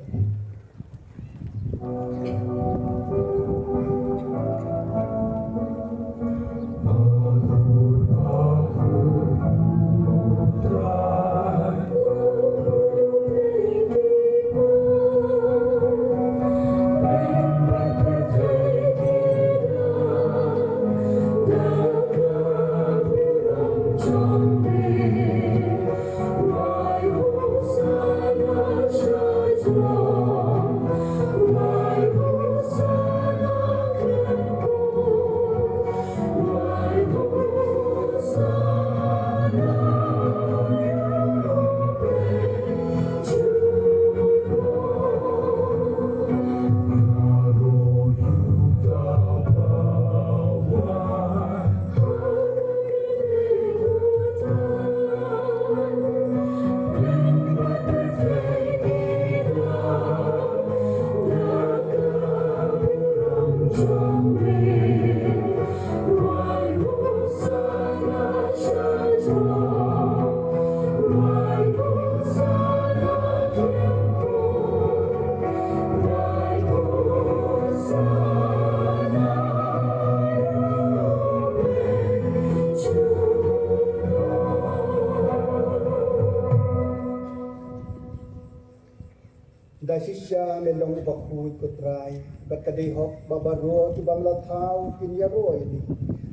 Dasisya melong bakut kutrai berkadai hok babaro tu bamla thau kinyaro ini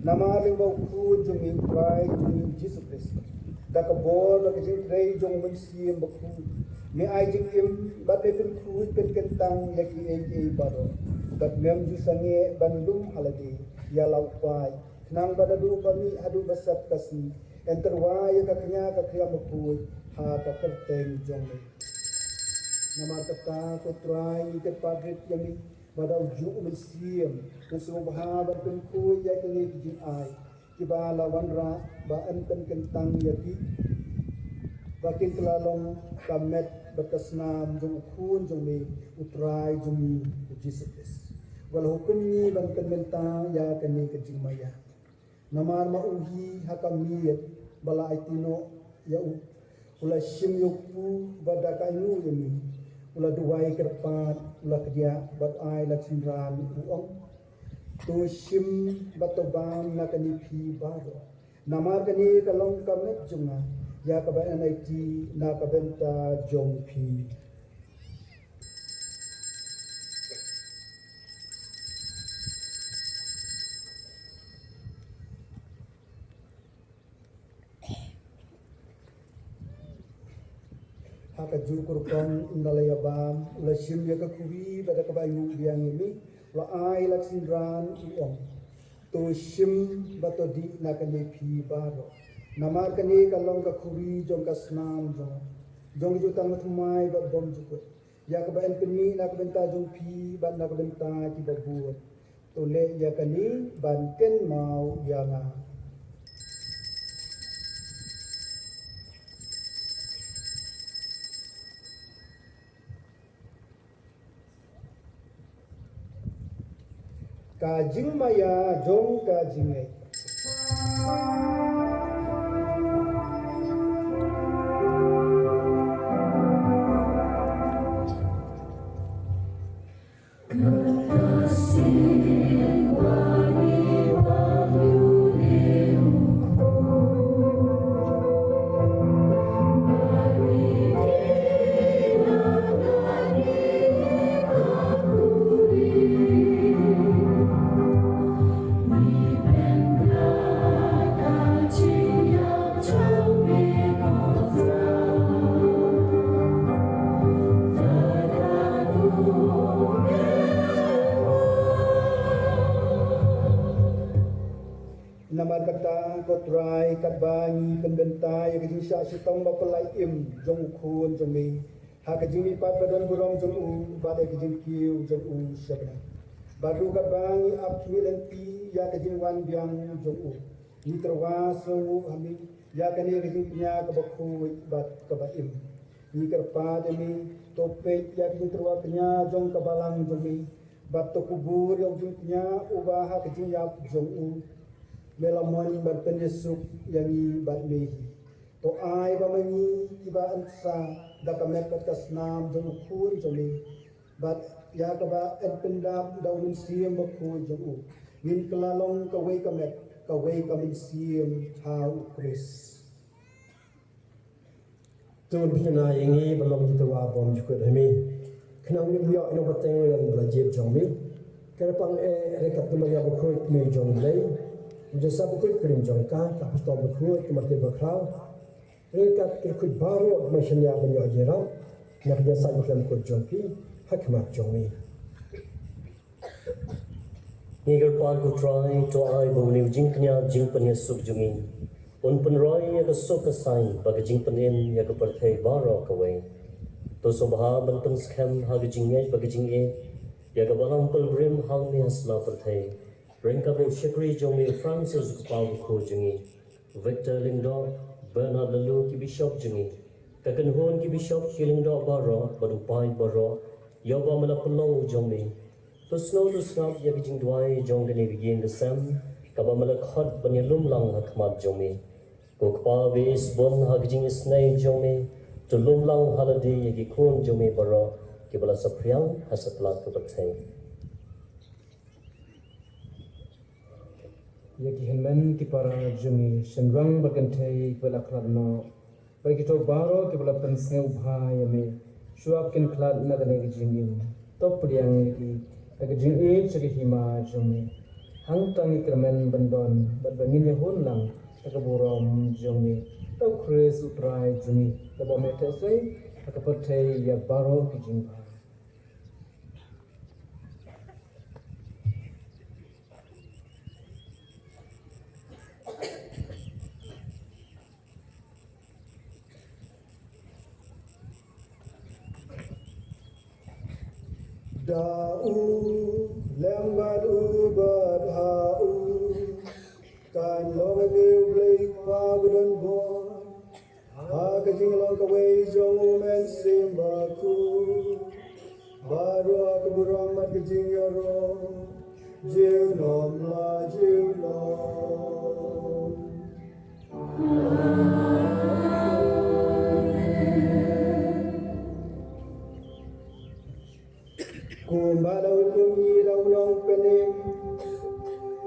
nama ring bakut jumi kutrai jumi Jesus Kristus dak bor dak jintrai jong mensim bakut me ai jing im batte pin kut pen kentang yaki ai baro dak mem ju sange bandung haladi ya laupai nang badadu kami adu basat kasni enterwai kaknya kakya bakut ha kakerteng jong nama kata kutrai ke padrit yami pada ujung mensiam dan semua bahabat tengku ya kini kijin ai kiba lawan ra ba enten kentang yati bakin kelalong kamet berkesnam jong kun jong me utrai jong Jesus walau hukum ni banten mentang ya kini kijin maya nama mauhi hakamiyat bala aitino ya ula shim yukpu badakainu yami ula duai kerpat ula kerja bat ai la cindran uong to shim batobang na kani pi baro nama kani kalong kamet junga ya kaban naiti na kabenta jong pi haka jukur kong indalaya bam ula shim ya kakuwi bada kabayu biang ini ula ai laksindran uong to shim bato di nakane pi baro nama kane kalong kakuwi jong kasnam jong jutang matumai bat bom jukut ya ka ban peni nak benta jong pi ban nak benta ki babut tole ya kani ban ken mau ya nga ka jing maya jong ka jingai namar kata kotrai katbani kenbentai kejing sya sitong bapalai im jong khun jong mi ha kejing mi pat badan burom jong u bade kejing kiu jong u sabna baru katbani ap milen pi ya kejing wan biang jong u ni terwa so hami ya kani kejing nya ka bakhu bat ka ba im ni kerpa demi tope ya kejing terwa kenya jong ka balang jong mi bat to kubur yang jong nya ubah kejing ya jong u melamon berpenyesuk yang ibat mehi to ai bamangi tiba ansa dakamet katas nam jong khun jong bat ya ka ba en pendam daun siem bakhu jong min kelalong ka wei kamet ka wei kamin siem hau kris Tuan pina ingi belum ditewa bom juga demi kenang ni biak ino bateng dan belajar jong mi kerapang rekat tumaya bakhu mi jong lei jasa bukut krim jongka tapos to bukut kemati bakrau rekat ikut baru mesyanya banyak jeram nak jasa bukan kut jongki hakmat jongmi Nigar par ko try to ai bawni jingknya jingpanya suk jungi un penroy ya ka sok ka sai bag jingpanin ya ka parthai baro ka wei to sobha ban pen skam ha ga jingye bag jingye ya ka balang pelbrim hang ni hasla parthai Ringkabo Shikri Jomi Francis Kupau Ko Jungi Victor Lingdo Bernard Lalu Ki Bishop Jungi Kakanhon Ki Bishop Kilingdo Baro Badupai Baro Yoba Malapulau Jomi Tusno Tusnap Yakijing Dwai Jong Dani Begin the Sam Kaba Malakhot Banyalum Lang Hakmat Jomi Kukpa Vis Bon Hakijing Snai Jomi Tulum Lang Holiday Yakikun Jomi Baro Kibala Sapriang Hasatla Kubatai Yaki henman ki para jumi shenrang bagantai balakladno bagi to baro ki bala pensne ubha yame shuap kin klad na dane ki jingin top priang ki ag jing e chagi hima jumi hang tangi kramen bandon badbangin ye hon lang tagaburom jumi to kres utrai jumi labo mete sai akapatai ya baro ki jingba Da'u lembadu badha'u kan long liu blake pagdan bon ha kajing long kawai jong men simbaku baru aku beramat kajing yoro jiu nom la jiu nom Kumbalau kumi daulong pening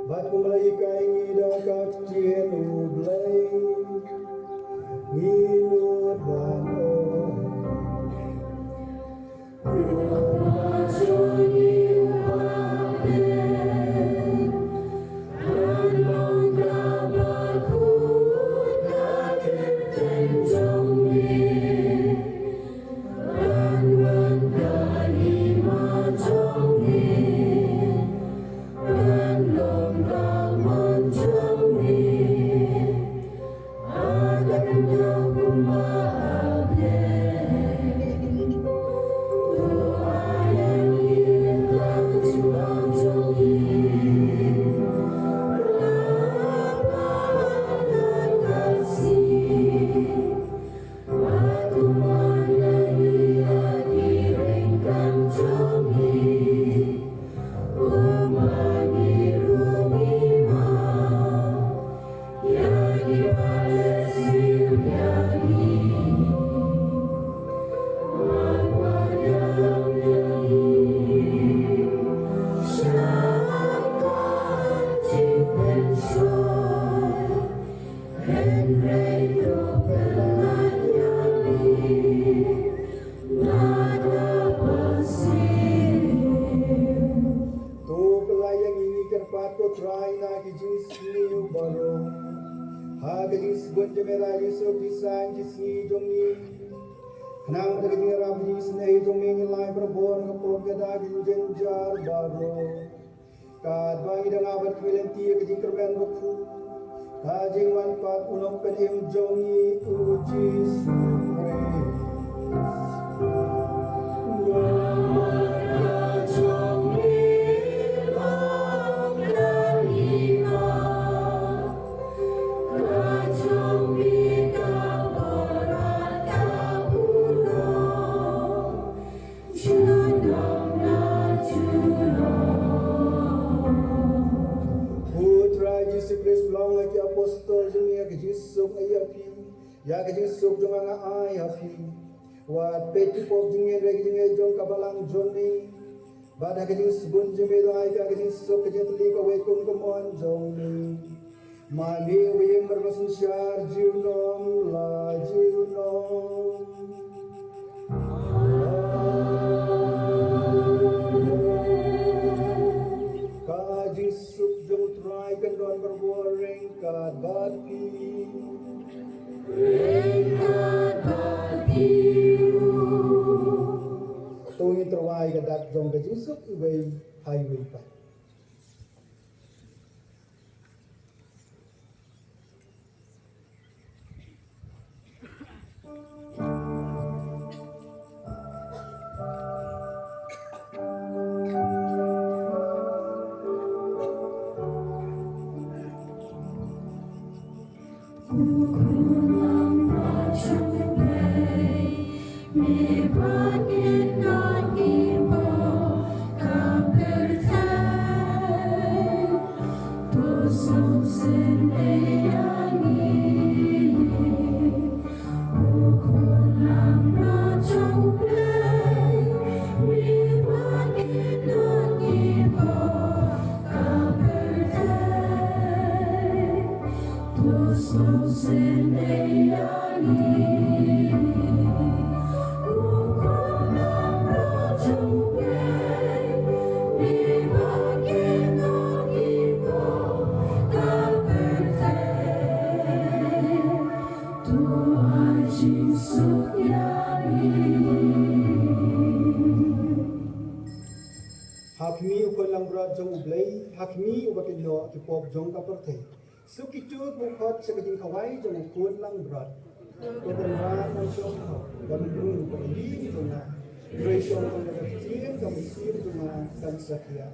bat kumlai kai ngida kat tien ublai nginur bano Kumajoni wabe Anong Hagajing sebut jemela Yusuf disan jisni jongi. Kenang daging rabi snei jongi nilai berbon ngepon gada giljen jar baro. Kad bagi dang abad kwilenti kajing kerben buku. Kajing manfaat unok penim jongi uji sumre. Apostol jumia kejisuk ayapi ya kejisuk jumanga ayapi wat peti pop jinge reg jinge jong kabalang joni bada kejis bun jume do ay ka kejisuk kejatli ka we kum kumon joni mali we merbasun syar jiunom la jiunom kajisuk jong try kendon berboreng kadati tungi terwai kadak jong kajisuk iway highway pa Hakmi ukolang berat jong ublay, hakmi ubakin lo kipop jong kaperte. Sukitut mukot sa kajing kawai jong ukun lang berat. Kebenaran ng jong ko, gamitin ko hindi ito na. Grayson ko na kakitin, kamisir ito na kansakya.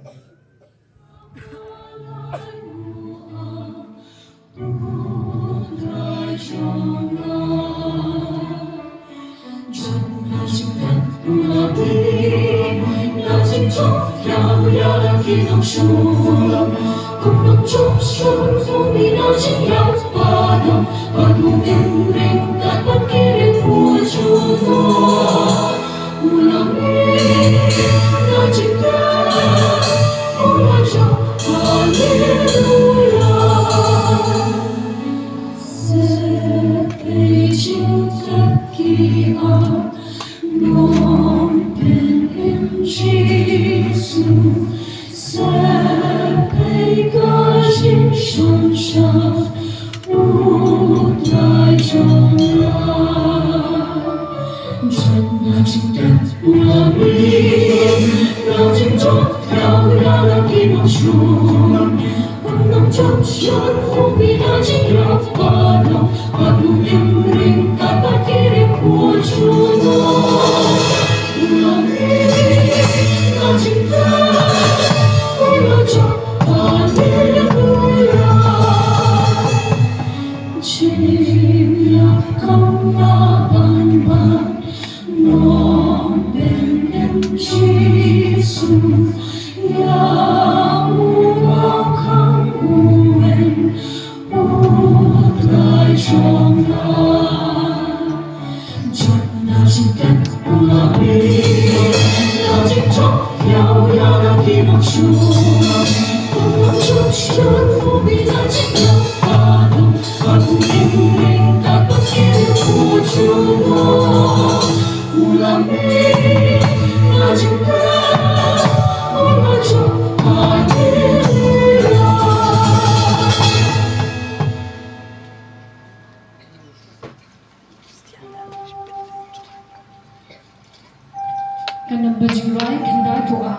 Kan number jingrai kendai tua.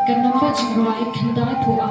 Kan number jingrai kendai tua.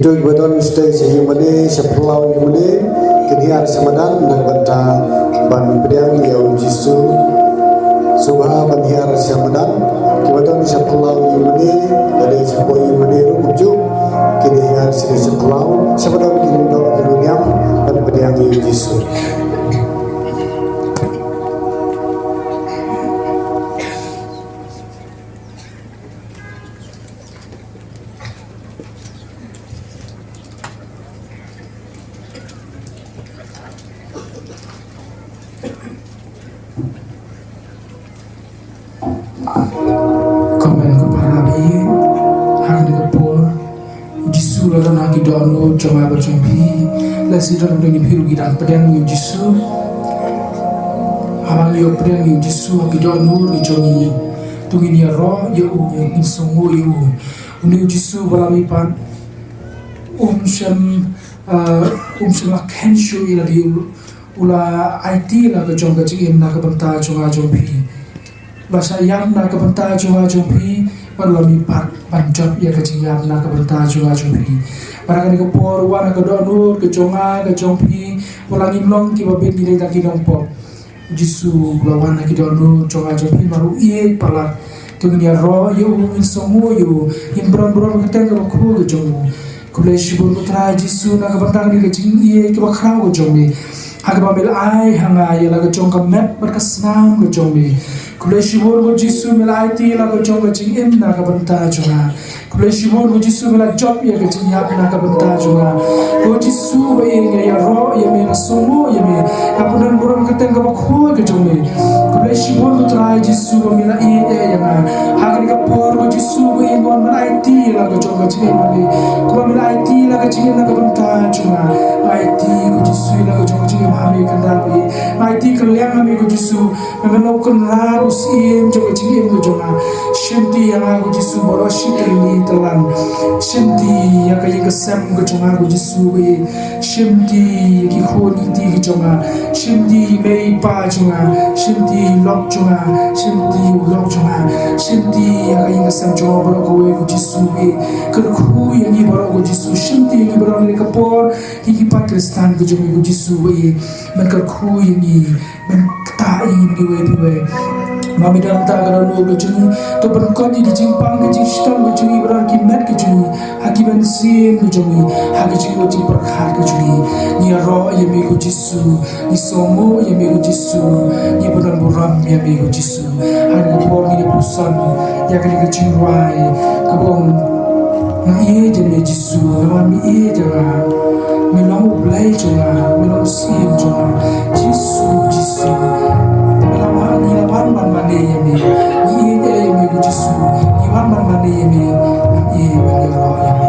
Begitu ibadah stay sehingga mana sepelau yang mana kini ada semadan dan banta ban pedang liau jisu subha ban hiar semadan ibadah sepelau yang mana dari sepoi yang mana rujuk kini hiar sepelau semadan kini dok dunia ban pedang liau jisu. Komen ko para bi hang de por Jisu la na ki dono chama ba chumbi la si don de ni phiru gi dan pedang yu Jisu hang yo pedang yu Jisu ki dono ni chongi tungi ni ro yo in songo yo uni Jisu bala mi pan sham la kenshu ila di ula IT la ga jonga chi im na ka banta chunga jompi bahasa yam na kabanta junga jumpi parlami pat panjab ya kecing yam na kabanta junga jumpi barang ni kapor wana ka donur ke jonga ke jumpi pulangi long ki babet ni tak kinong pop Jisu lawan na ki donur jonga jumpi maru iet palat tungnya ro yo in somu yo in bron keteng ka ku ke jongu kule shibur putra Jisu na kabanta ni kecing iet ki bakrau ke jongi hagabamil ai hanga ya la ke jong ka map berkasnam ke jongi Kule shibur go Jisu mela IT la go jonga ching im na ka banta jonga kule shibur go Jisu mela job ya ka ching yap na ka banta jonga go Jisu we ya ro ya me na somo ya me apunan buram ka teng ka bakho ka jonga kule shibur go trai Jisu go mela I ya ma hagni ka por go Jisu we go mela IT la go jonga ching im me ko mela IT la ka ching na ka banta jonga IT go Jisu la go jonga ching ma me kan da we IT ka liang me go Jisu me no kan ra usim juga cingin go jonga shimti yang aku Jisu boro shikeli telan shimti yang kaya kesem go jonga go Jisu we shimti ki khoni ti go jonga shimti mei pa jonga shimti lok jonga shimti lok jonga shimti yang kaya kesem jonga boro go we go Jisu we kerku yang ni boro go Jisu shimti yang boro ni kapor ki pat Kristan go jonga go Jisu we men kerku yang ni men kata yang ni we Mami dalam tak ada lo kecuni, tu berkati di jimpang ke jistam kecuni berarti met kecuni, hakiman sim kecuni, hakicing kecuni berkar kecuni, ni roh yang miku Jisu, ni somo yang miku Jisu, ni bulan buram yang miku Jisu, hari kebor ni pusan, yang kini kecing rai, kebong, na iye jadi Jisu, mami iye jadi, milamu belai jadi, milamu sim jadi, Jisu. Ilawan man mane yemi ni yemi go Jisu iwan man mane yemi am bani ro yemi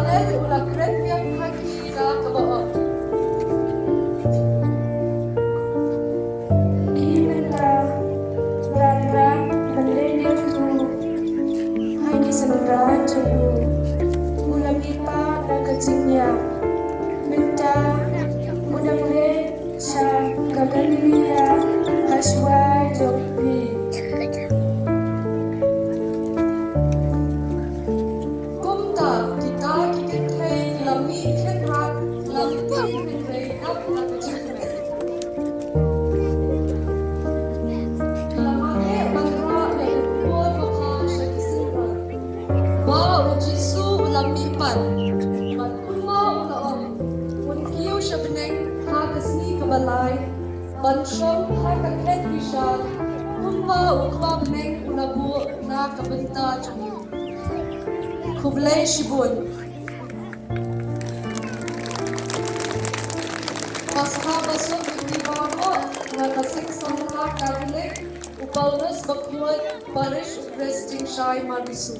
Balen ulah keren yang kaki dah kebawa. Kimela, Rara, Malenyo tu, hanya sebenarnya tu, mula pipa nak kecilnya, minta, mula mula, sah, kagaliya, haswa jopi. Kumta kita kikitay lami kenhat lami kenhay nak kecilnya. Lamake manra le kuat maka syakisira. Ba ujisu lamipan. Matuma ulaom. Unkiyo siya beneng hakasni kabalay. Bansyong hakaket bisya. Kumba ukwa beneng unabu na kabenta jumi. Kublay shibun. Pasha basok bibaro na kasing samha kaglik upaunas bakuat parish resting shy marisu.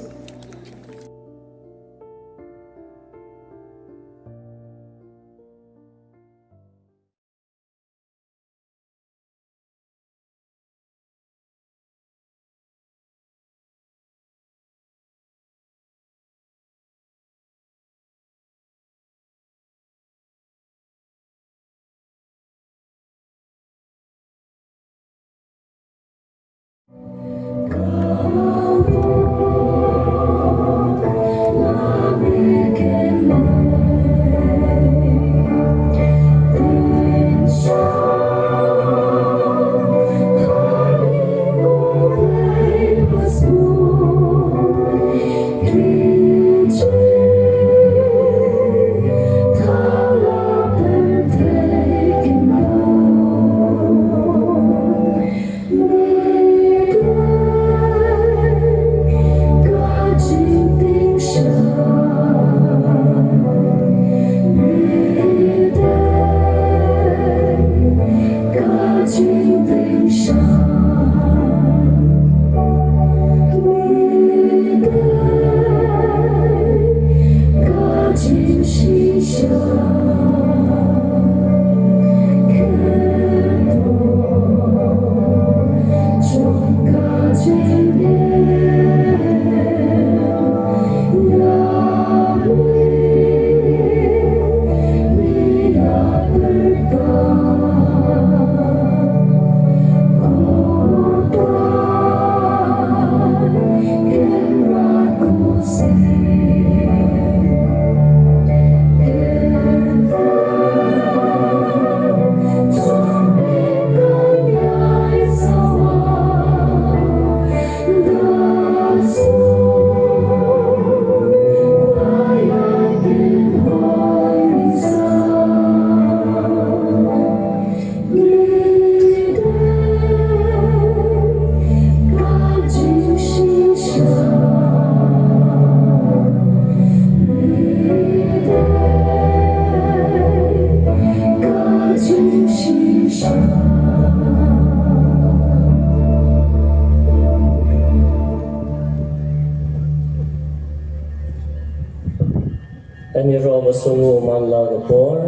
Eniro basungu manla gapor.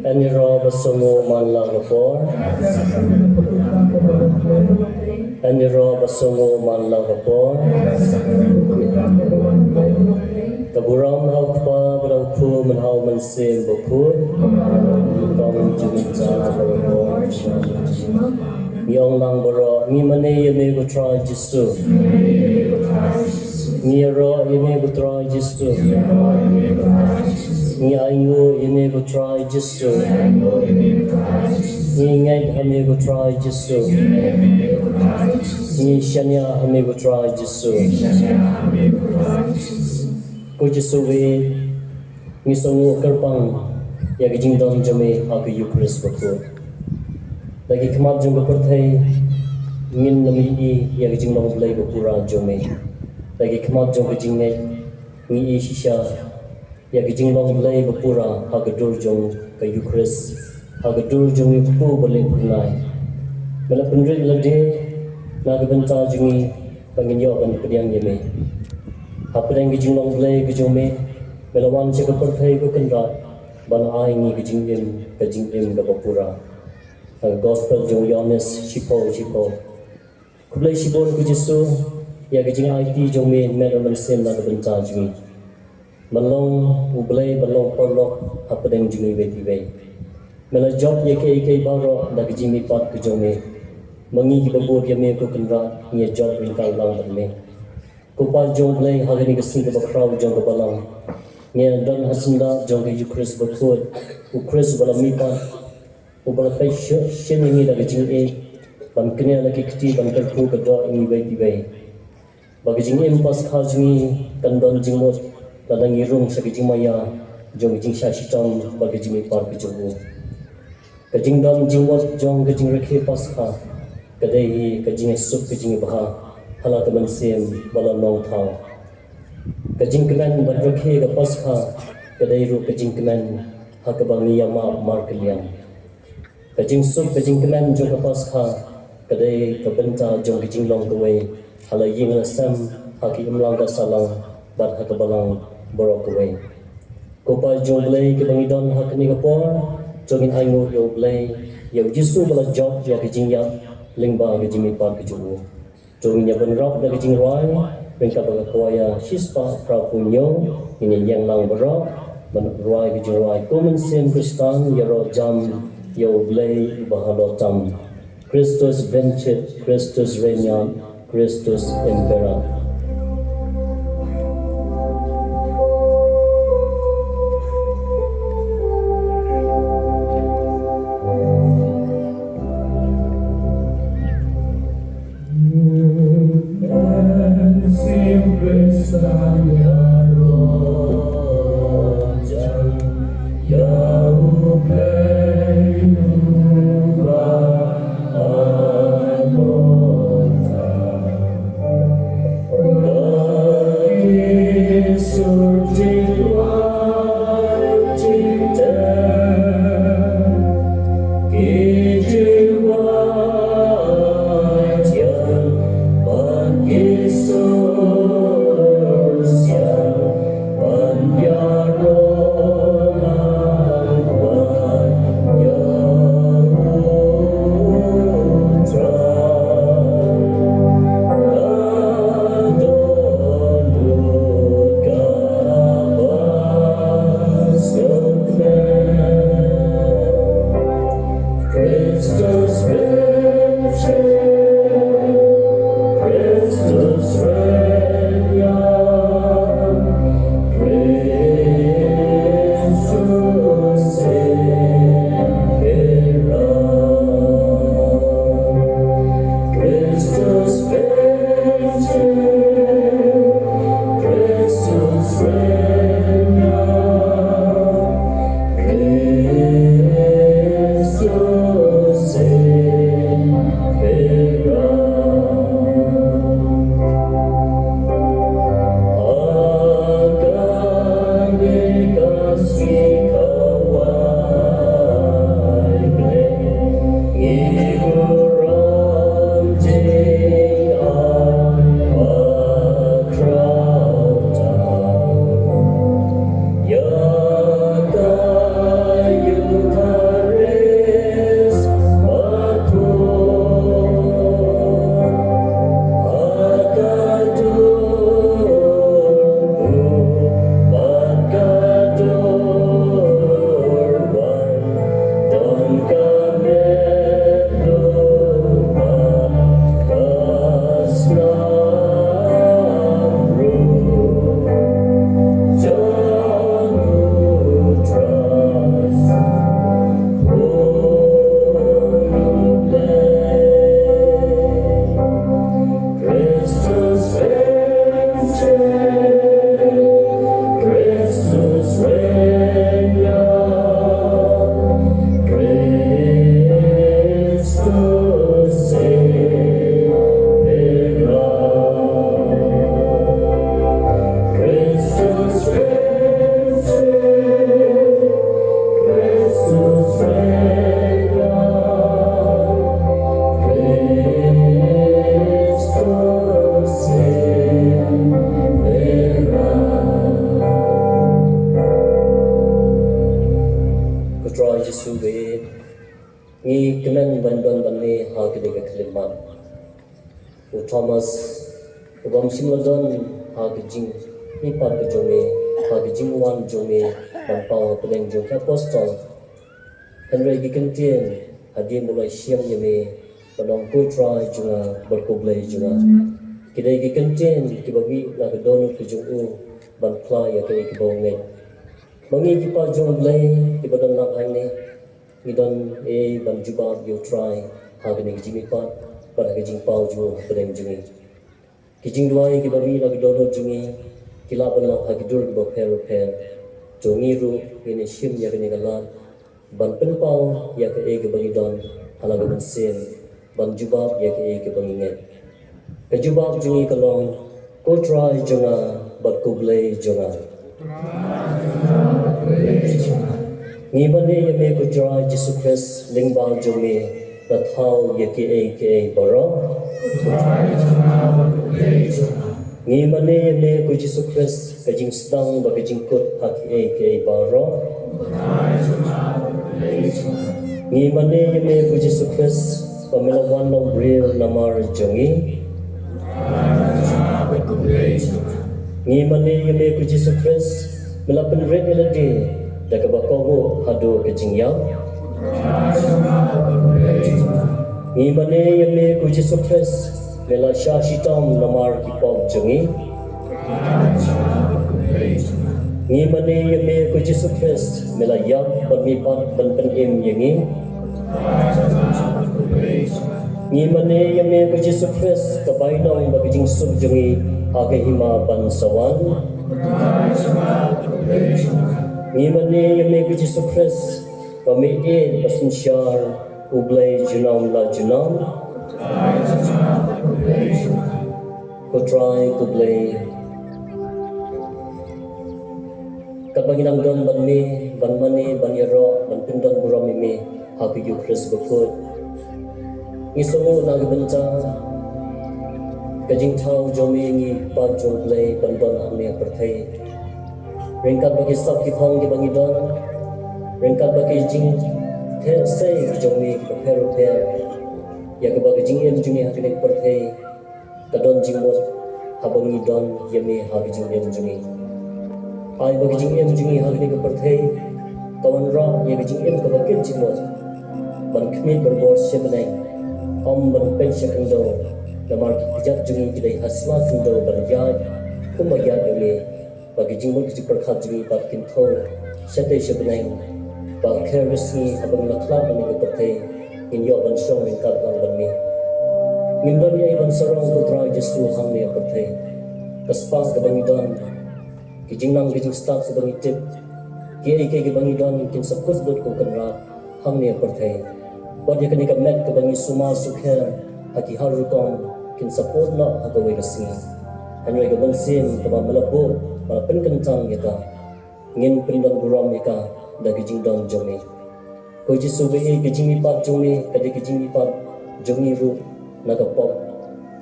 Eniro basungu manla gapor. Eniro basungu manla gapor. Kaburam hakpa berangku menhau mensim bukut. Kau juminta berangku. Yong lang baro ni mane yeme go try jisu. Ni ro yeme go try jisu. Ni ayu yeme go try jisu. Ni ngai hame go try jisu. Ni shanya hame go try jisu. Ko jisu we ni songu kerpang ya gijing dong jame ha ke Eucharist bukut. Lagi kemat jumpa pertai ingin nami yang jing long belai berpura jome. Lagi kemat jumpa jingai ngi shisha yang jing long belai berpura hagadur jong ke Eucharist hagadur jong ipu boleh punai. Mala pendrit lade naga benta jingi pangin yo ban pediang yeme. Hapdeng gijing long blay gijong me melawan cek perthai ko kendra ban ai ngi gijing im ga bapura gospel jong Yohanes sipo kublai sibon ku Jesu ya gijing IT jong me melawan sem na benca jingi malong ublai balong porlok hapdeng jingi be mela job ye ke baro da gijing mi pat gijong me mangi gi babur ya me ko kendra ngi job rin kal lang me Kupal jong play hagani kasing ka bakraw jong ka balang. Ngayon dan hasinda jong ka Chris bakod. Chris bala mipa. Bala pay shin ngi da gajing e. Ban kanya lagi kiti ban kalpu ka do ngi bay di bay. Bagajing e mpas khal jingi kandon jingmot. Ladang irung sa gajing maya jong gajing shashitang bagajing mi par ka jong. Gajing dan jingmot jong gajing rakhe pas kha. Kadai gajing sup gajing baha. Hala teman sim bala nong thau kajing kemen ban rakhe ga pasha kadai ru kajing kemen ha ka bangi yama mar kalian kajing sup kajing kemen jo ka pasha kadai ka benta jong kajing long kawai hala ying la sam ha ki imlang ka salang bat ha ka balang borok kawai ko pa jong blai ke bangi don ha kani ka por jongin aingo yo blai yo jisu bala job ya kajing ya lingba kajing mi par ka ju Jongnya benrok dari jingruai, mereka berkuaya sispa prapunyo ini yang lang berok, benruai jingruai komen sim Kristan yaro jam yo blay bahalo jam, Kristus vencit, Kristus regnant, Kristus impera. Jesu be ngi kemen bandon banne ha ke de kliman u Thomas u bam simladon ha ke jing ni par ke jome ha ke jing wan jome ban paw peleng jong ka apostol Henry Gikentien hadi mulai siang yeme padong ko try junga berkoblai junga kidai Gikentien kibabi la ke don ke jong u ban kla ya ke kibongai mangi kipa jong blai kibadon lang hang ni don e ban jubab you try ha ke ni jimi pa para ke jing pau ju peleng jungi kijing duai kibabi la ke don jungi kila ban la ha ke dur bo per jongi ru ini sim ya ke ni galan ban pen pau ya ke e ke bani don hala ke ban sen ban jubab ya ke e ke bani nget ke jubab jungi kalong ko try jonga bat ko blai jonga ngi bani ya me ko try Jesus Christ lingbal jongi la thau ya ke e baro ngi bani ya me ko Jesus Christ ka jing stang ba ka jing kot ha ke e baro ngi mane yeme ko Jesus Christ pamela wan long real namar jongi ngi mane yeme ko Jesus Christ mela pen red elade daga bakogo hado ke jingyang ngi mane yeme ko Jesus Christ mela shashitam namar ki pom jongi ngi mane yeme ko Jesus Christ mela yak ban pen im yangi ngi mane yeme ko Jesus Christ ka bainong bagijing sub jongi age hima ban sawan ngi mane yeme ko Jesus Christ kami basun syar ublai junam la junam ko try ko blai kabanginang don ban mani ban yaro ban pindon buram me happy you Chris before ngisongo na gabanta kajing thau jomi ngi pa jong play ban ban ame perthai rengkat bagi sab ki phang ki bangi don rengkat bagi jing the sei jomi ki pero ya ke bagi jing em jungi hakine perthai kadon jing mo habangi don yeme habi jing em jungi ai bagi jing em jungi hakine ke perthai kawan ra ye ke jing em ka bakin jing mo ban khmi berbor sebenai om ban pen sekendo namar kijak jungi kidai hasma kendo berjaya kumaya demi bagi jingmul kiji perkhat jungi bakin tho setai sebenai ba khairsi abang lakla bani ke perthai in yo ban song in kal lang ban mi min ban ye ban sarong ko dra jesu ham ne perthai kaspas ke bangi don kijing nang kijing start ke bangi tip ke bangi don kin saput dot ko kanra ham ne perthai Wadi kani ka met ka bangi suma sukher haki haru kong kin support na hakawe ka singa hanwe ka bansin ka ba malabo para penkentang kita ngin pendon buram kita da kijing dong jomi ko jisu be kijing ipat jomi ka de kijing ipat jomi ru na ka pop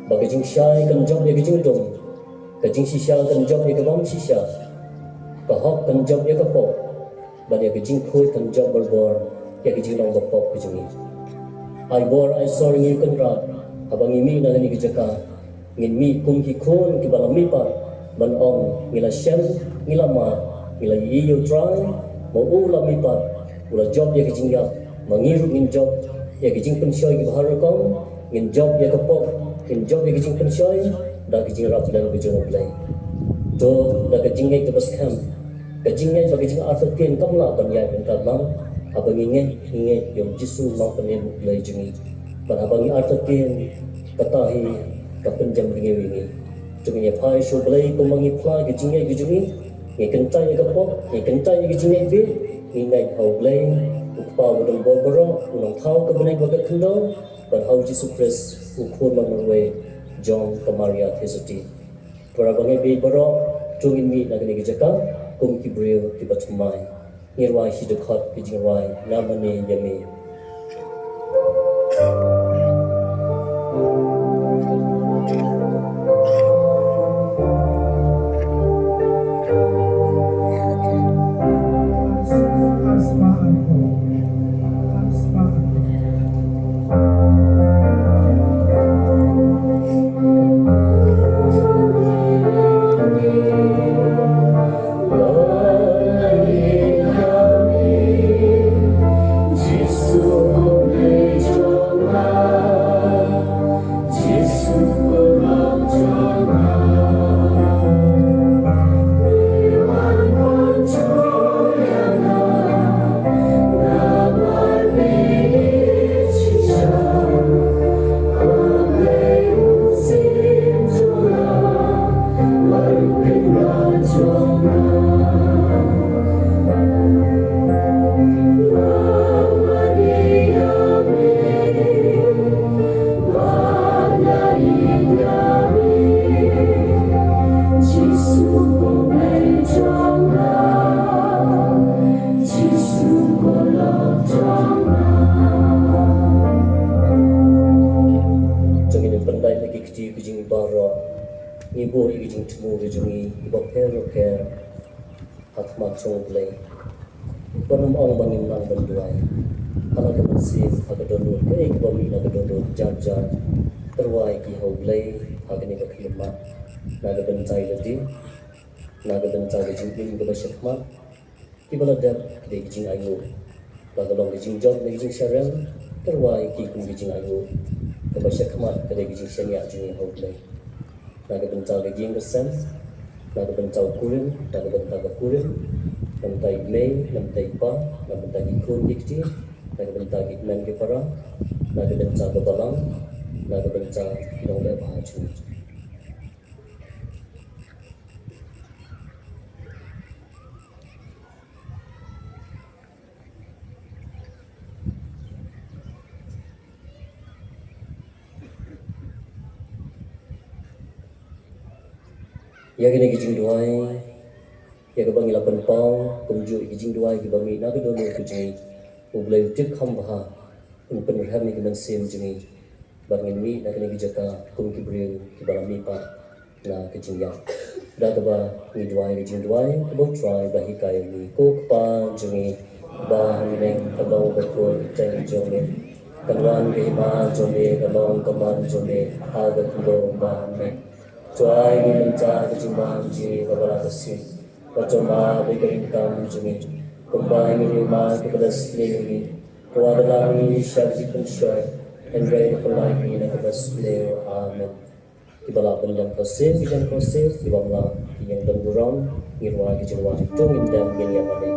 ba kijing shai kan jom ye kijing dong kijing shisha kan jom ye ka bam shisha ka hok kan jom ye ka pop ba de kijing khoi kan jom berbor ya kijing dong ka pop kijing ai bor ai sor ngi kan ra abang imi na ni kijaka ngin mi kum ki khon ki balam mi par ban ong ngila shem ngila ma ngila yi yo try mo u la mi par ula job ya kijing ya mangiru ngin job ya kijing pensoi ki bahar kong ngin job ya ka pop ngin job ya kijing pensoi da kijing rap dan kijing play to da kijing ngai ke bas kam kijing ngai bagi kijing arthur ken kam la ban ya ben ta bang abang inge yung jisu mau penem mulai jungi ban abang arthur ken katahi kapen jam wingi jungi ya pai shu blai ko mangi pla ki jingai ki jungi ngi kentai ka pop ngi kentai ki jingai be ngi ngai hau blai ku pa bodong boro unong thau ka benai baga khndo ban hau jisu Christ ku khon manwe John Kamaria Thesoti para bangai be boro jungi mi nagni ki jaka kum ki breu ki batumai ngirwai hidukot ki jingwai namane yame ibu ijing temu bijungi ibu repair hatmat chong play panum ong bangin nang banduai ala ka mansin aga donu ke ibu mi na donu jar terwai ki ho play aga ni ka khilma naga bencai lati naga bencai bijing ke basyakma ibala dar de bijing ayu bagalong bijing job de bijing syarel terwai ki kun bijing ayu ke basyakma ke de bijing syania jungi ho play naga bencau bijing kesan naga bencau kurin naga bencau kurin namtai mei namtai pa namtai ikun dikti naga bencau ikman ke para naga bencau ke balang naga bencau dong le bahaju ya gini kijing duai ya ke bangi lapan pau penju kijing duai ke bangi naga dono kijing ublai tik kham baha un penrham ni kemen sim jingi bangi mi naga ni kijaka kum kibril ki balami pa na kijing ya da ke ba ni duai kijing duai bo try bahi kai ni ko pa jingi ba ni kalau betul teng jonge kalwan ke ma jonge kalong kaman jonge aga kulo ba me Tuai ni mencari cuma ji kepada kasih, percuma berikan kamu jumi, kembali ni mas kepada sendiri, kuat dalam ini syarji pensyai, henry pelai ini kepada sendiri, amin. Kibala penjang kasih, kibala yang bergurau, ngirwa kejenuan, tungin dan gini apa ni.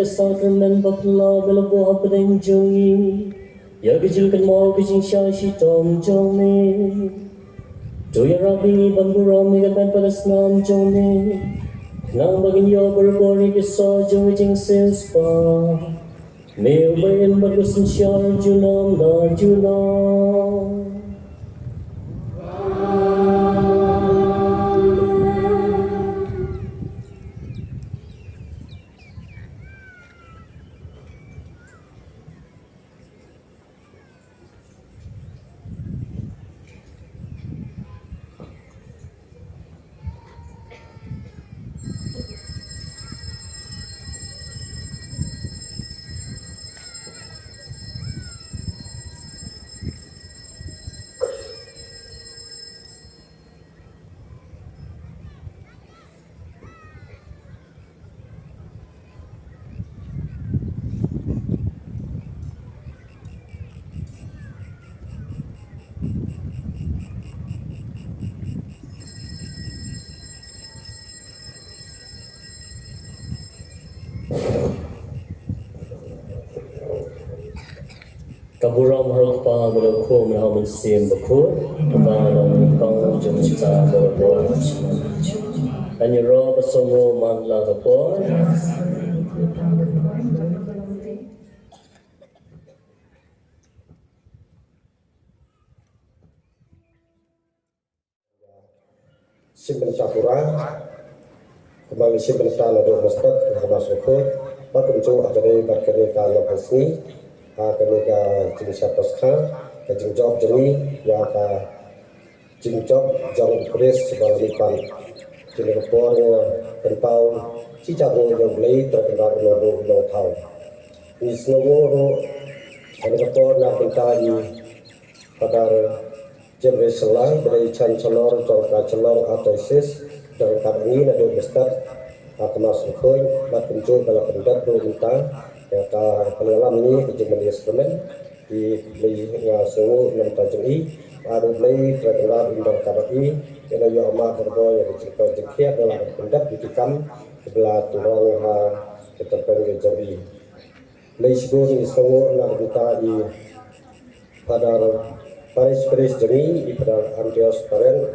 Sacrament bakla belabo hapdeng jongi ya gijil kan mau gijing syashi tom jome do ya rabbi bambura mega kan pada snam jome nang bagin yo berbori ke so jong jing sens pa Meu bem bagusin syar junam na junam. Kaburam harukpa melukho melhamun sim bakut Kebalam kau jemita berbuat Anyiro bersungguh manla kapur Simpen Tapura, kembali simpen tanah dua masjid kepada sukut, batum cu akademi berkini kalau pasni, akademi ka jenis pasca, kajing job jeni, ya ka jing job jang kris sebagai lipan, jenis kepornya kentau, cicak yang beli terkenal nobo long tau, di seluruh ada kepor nak kentai pada generasi lain dari Chancellor Jangka Celong Atesis dan kami nado besar termasuk koin makin jauh kalau pendat berunta kata pengalaman ini kejadian instrumen di semua 6 tahun ini ada beli terkenal undang KBI yang yo amat berboy yang cerita jengkiat dalam pendat ditikam sebelah turang ketepen jadi beli sebelum semua nak kita di pada Paris jeni di pada Andreas Paren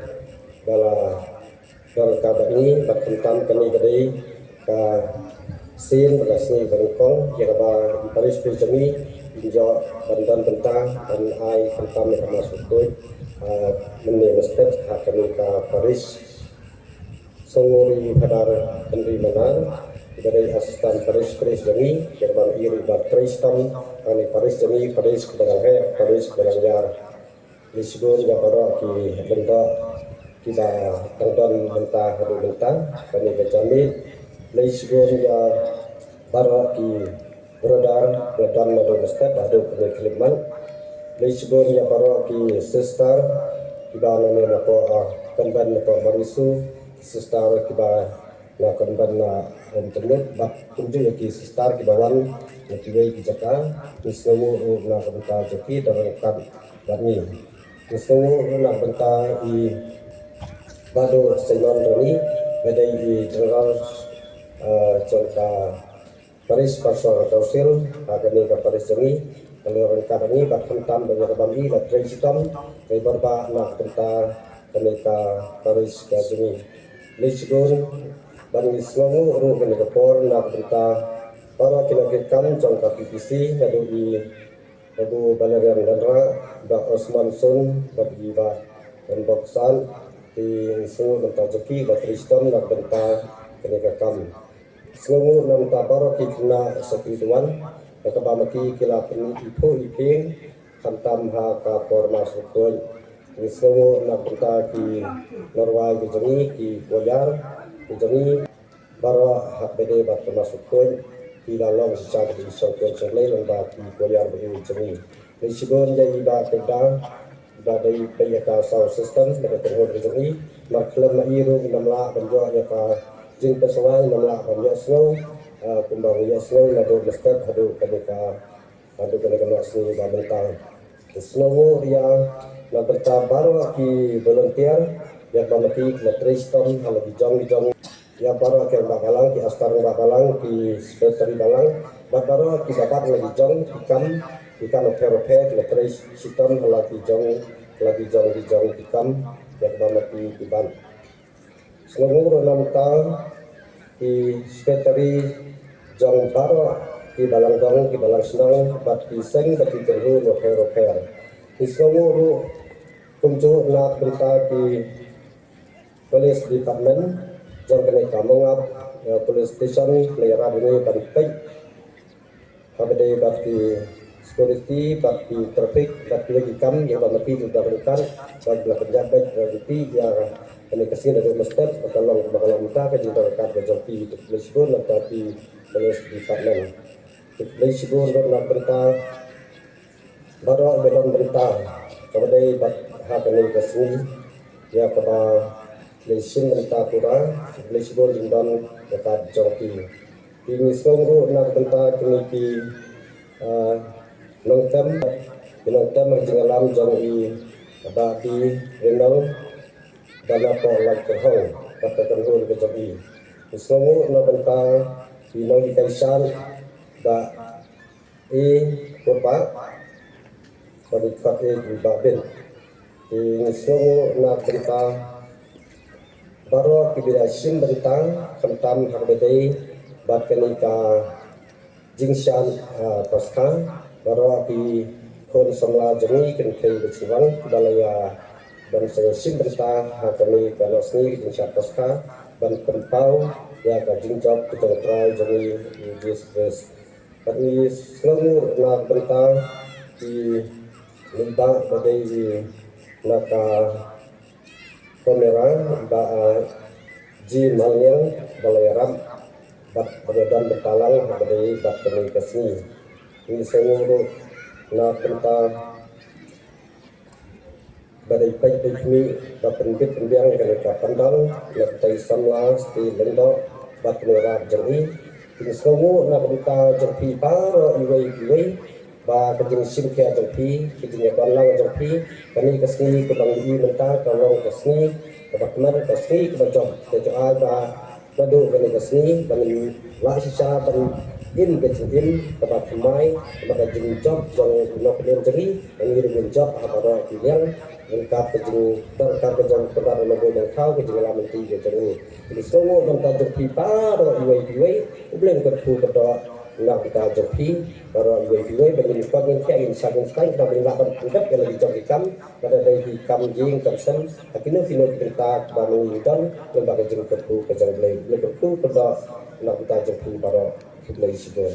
dalam kabar ini berkentam kini kedai ke sin berasni berengkong yang di Paris jeni hingga bandan bentang dan ai kentam yang masuk tu menyebut kami ke Paris sungguh pada penerimaan dari asisten Paris jeni yang iri Paris tam kami Paris jeni Paris kebarang Paris kebarang disebut juga pada bentuk kita tangdan mentah hadu bentang kami berjamit disebut juga pada beredar dan ada step ada keliman disebut juga pada sister kita namanya apa kanban apa barisu sister kita nak kanban internet bak kunjung lagi sister kita wan lagi kita semua nak bentar jadi dalam kan ini semua nak bentar di badu senon ini bedai di general contoh Paris pasal tausil agar ni Paris ini kalau orang ini bahkan tam banyak bambi dan tradisitam dari berba nak bentar mereka Paris ke sini lisgun dan semua orang mereka pun nak bentar para kinakikan contoh PPC ada di Abu Balarian Dandra, Bak Osman Sun, Bak Giba dan Boksan di semua bentar jeki, Bak Tristan dan bentar kenegakam. Semua bentar baru kena sekituan, kebamaki kila peni ipo iping, kantam ha kapor masuk pun. Di semua bentar ki Norway bijeni, ki Boyar bijeni, baru hak bede bak masuk pun. Tidak long secara disokong selai lembak di koyar begini. Risibon jadi bak pedang, dari payah sound system dari penghulu begini. Maklum mairu namla benjoknya ka jing pesawai namla benjok snow, kumbang ya snow nado mestep hadu kenika snow bentang. Snow dia nak bentar baru ki volunteer yang memati ke Tristan kalau dijong ya baru ke Bakalang ki Astar Bakalang ki Sekretari Balang baru ki dapat lagi jong ikan oper ke Tristan lagi jong ikan yang mamati ki ban seluruh 6 tahun ki Sekretari jong baru ki balang dong ki balang senang bat ki seng bat ki terhu roker isomu ru kumcu nak berita ki police department jang kene kamongap police station layara ini bantai habade bat ki security bat ki traffic bat ki lagi kam yang banapi sudah berikan bat belakang jabat berarti yang ini kesini dari masjid kalau bakalan minta ke jinta rekat berjumpa itu polisi tapi police department polisi nak berita baru bedon berita kepada bat hak ini kesini ya kepada lesin berita pura polisi jindan rekat jumpa ini semua nak berita kini nongtem menjengalam jangi abadi renal dana po lag terhong kata terhong ke jadi semua nak berita pinong ikaisan da kurba bagi kate di babin ini semua nak berita baru kibirasin berita kentam harbedai batkenika jingshan paskan baru di kon samla jemi kentai bersiwang balaya dan saya sim berita kami kalau sini jingshan paskan ban pentau ya ka jingjok ketentrai jemi dis kami selalu nak berita di limba badai di naka kamera ba ji malnyang balayaram bat badan bertalang dari bat kami kesini ini seluruh na berita badai baik kami bat penbit pembiang kami kapandang nak tai samla sti lendo bat kamera jeri ini semua na berita jeri bar iwai ba kejeng sim ke jeri kejeng dalang jeri kami kesini ke bang di mentah kalau kesini ke bakmar kesini ke bajong ke ada Badu kena kesini, bani lak sisa bani in kecil tempat kemai tempat jeng job jeng nok kalian jeri, bani dengan job apa pilihan lengkap kejeng terkar kejeng tempat logo yang kau kejeng laman tiga jeng ini semua tentang jeng pipa iwai boleh kerfu berdoa nak kita jeng baru iwai bani nikmat yang kiai insyaAllah sekarang kita beri lapan pungkat yang lebih jauh ikam pada dari ikam jeng kersen akhirnya final kita bani dan lembaga jeng kerfu kejeng boleh kerfu berdoa nak kita jeng baru kita isi dulu.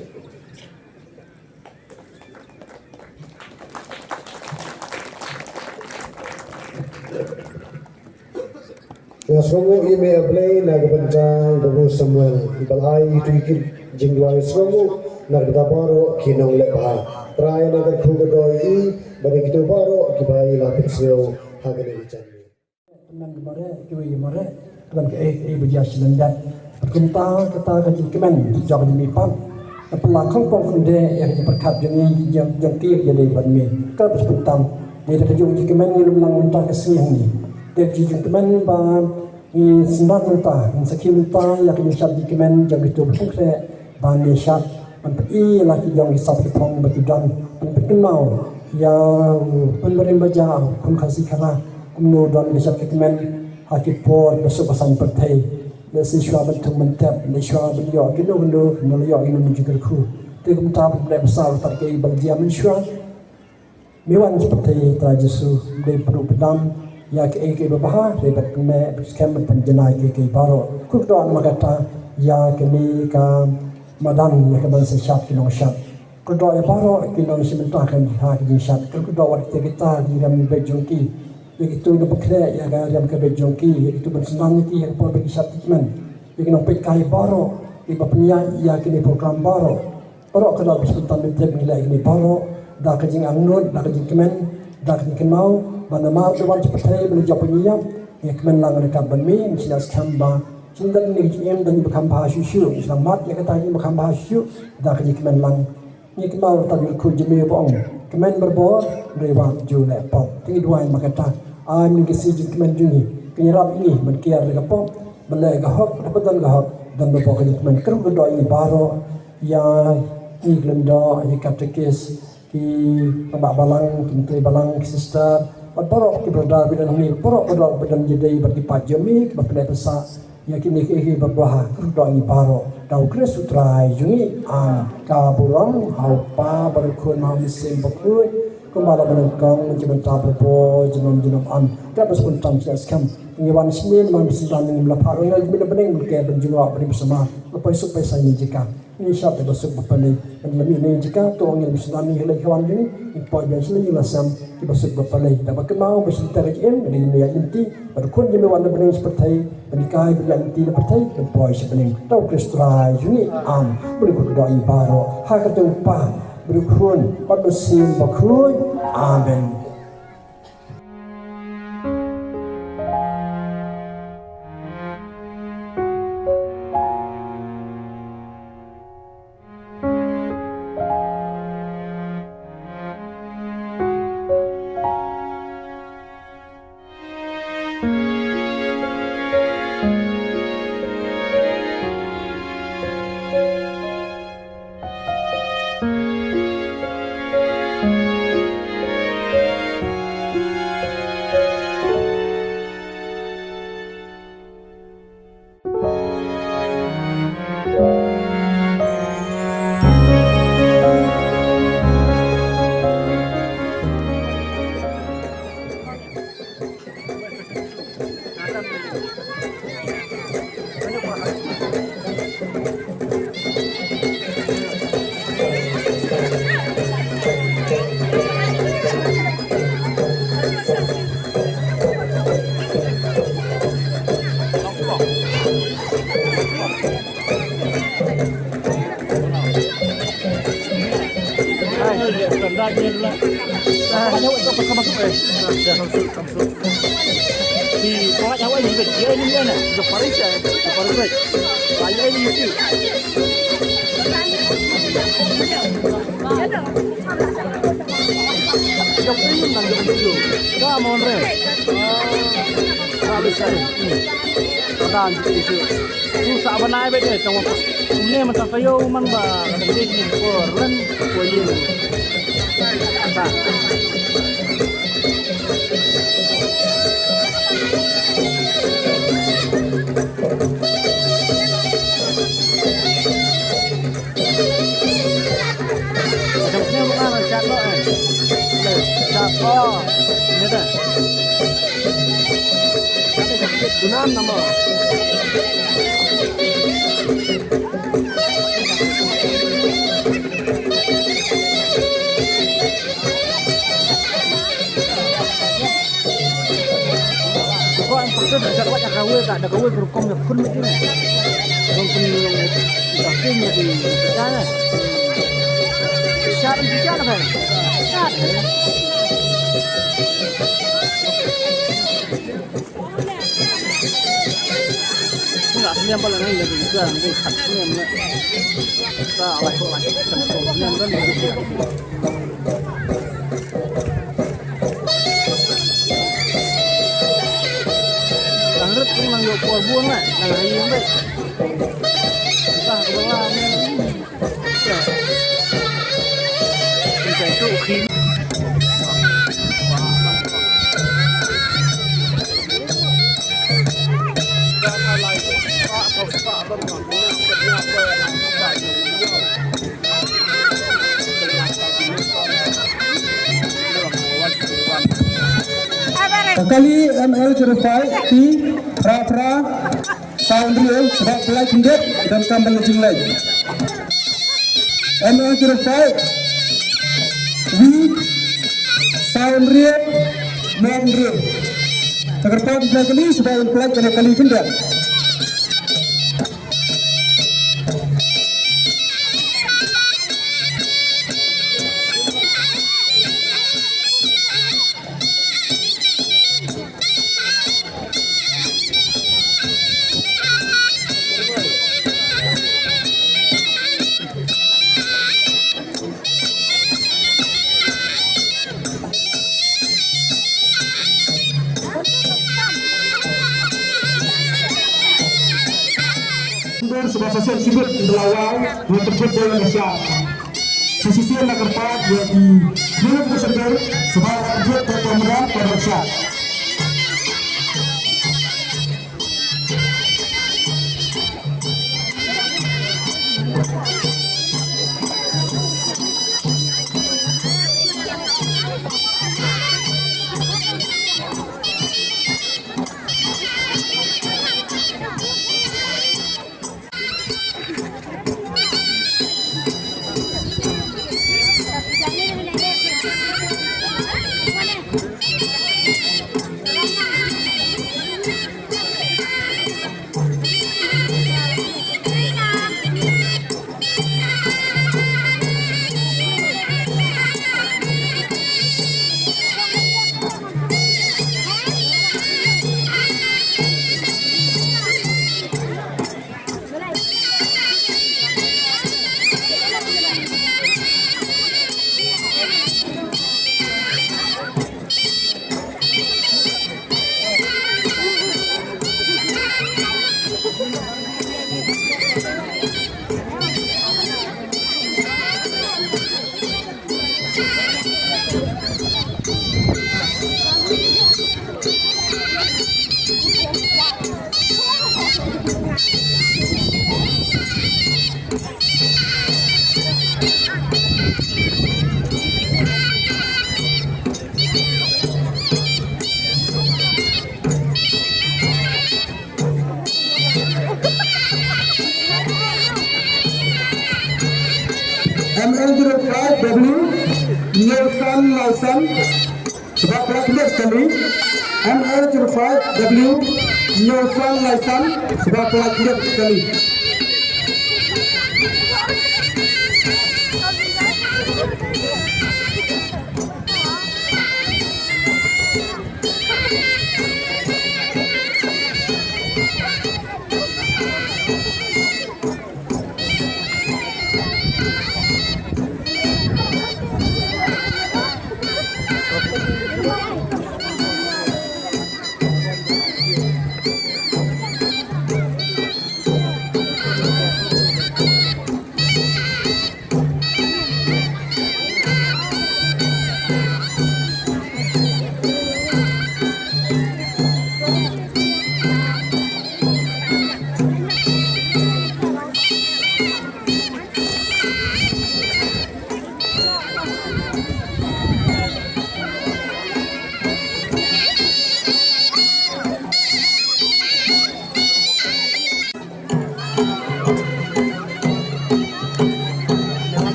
Ya semua ini apply nak bencana baru Samuel ibalai itu ikut jingwai semua nak baru kinong lebah try nak kudoi bagi kita baru kibai lapis seo hagane dicani teman mare kiwi mare teman ke berjas lendat perkenta kata kaji kemen jog di pan pelakang pong kunde yang diperkat jeni jam tir jadi banmi ka bersepentam dia terjun di kemen ni lumang mentah kesini ni dia jujur teman ba ni sendat mentah sakit mentah yang disyat di kemen jam itu berfungsi ban syat mempi laki yang hisap pong bertudan penkenal yang pemberi baca kun kasih kala kumno don bisa kemen hakit por besok pesan pertai nasi syua bentuk mentap nasi syua beliau kino yo ini menjual ku tu kumta pemberi besar terkait berdia mensyua mewan seperti trajesu dari perlu pedam ya ke berbahar debat kena skema penjenai ke baru ku doan magata ya kini ka madan ya keban sesyat kinong syat kudo ya baru kinong sementahkan hak di syat kudo waktu kita di dalam bejongki begitu no bekre ya dalam ke bejongki itu bersenang itu yang pun bagi syat kiman kinong pekai baru di bapnya ya kini program baru kalau sebentar mentep nilai ini baru dah kejing angnut dah kejing kiman dah kejing kenau mana mau dewan cepat belajar penyiap ya kiman lang dekat banmi mesti skamba Cindan ni jiem dan bekam bahasa syuk selamat ya kata ni bekam bahasa syuk dah kerja kemen lang ni kemau tak berku jemi bong kemen berbor rewat ju lepop tinggi dua yang makata ni kesi jin kemen jungi kenyarap ini menkiar lepop belai gahok dapat gahok dan berbor kerja kemen keru kedua ini baru ya ni gelenda ya katekis ki pembak balang menteri balang sister baru kita berdar bidan ni baru berdar bidan jadi bagi pajami bagi besar ya kini ke berdoa doa ini paro tau Kristus trai jungi an kaburam haupa berkun mau mesin berkun kembali menengkang menjadi berpo jenom an dapat sebentar sekam ngiwan sini man bisa dan melapar ngal bila bening ke benjua beri bersama lepas supaya saya jika ini syarat besok berpalai dan lebih ini jika tu orang yang bisa ni helai kawan ini import dan selalu lasam kita besok berpalai dapat kemau berserta RJM dengan nilai inti berkun jemi warna bening seperti berikai berian inti seperti dan boy sebening tau Kristus juni am boleh berdoa ibaro hak tertumpah berkun pada sim berkun amin. Susah benar beda tengok ini macam kayu man ba kadang ni koran koyin tak macamnya mana cat lo cat oh ni dah Dunam nama kau yang pertama bisa buat kawin tak ada kawin berkom ya pun macam ni orang pun yang taking jadi sana syarat bicara kan syarat enggak senyum balik lagi jadi juga nanti kat senyum kita lagi senyum kan tangrut pun mang yo kuah buang lah nang hari yang baik kita ke bawah ni kita itu khim Kali ML cerify di pra sound real sebab pelai kendek dan kambal lejing lagi. ML cerify we sound real non real. Terkait dengan kali sebab pelai kali kendek. Sebuah sosial sibuk melawang tersebut dengan Malaysia. Sisi yang kerpat jadi milik bersedir sebab dia terpemeran pada Malaysia. W Nelson Lawson sebab pelakon sekali MH05 W Nelson Lawson sebab pelakon sekali.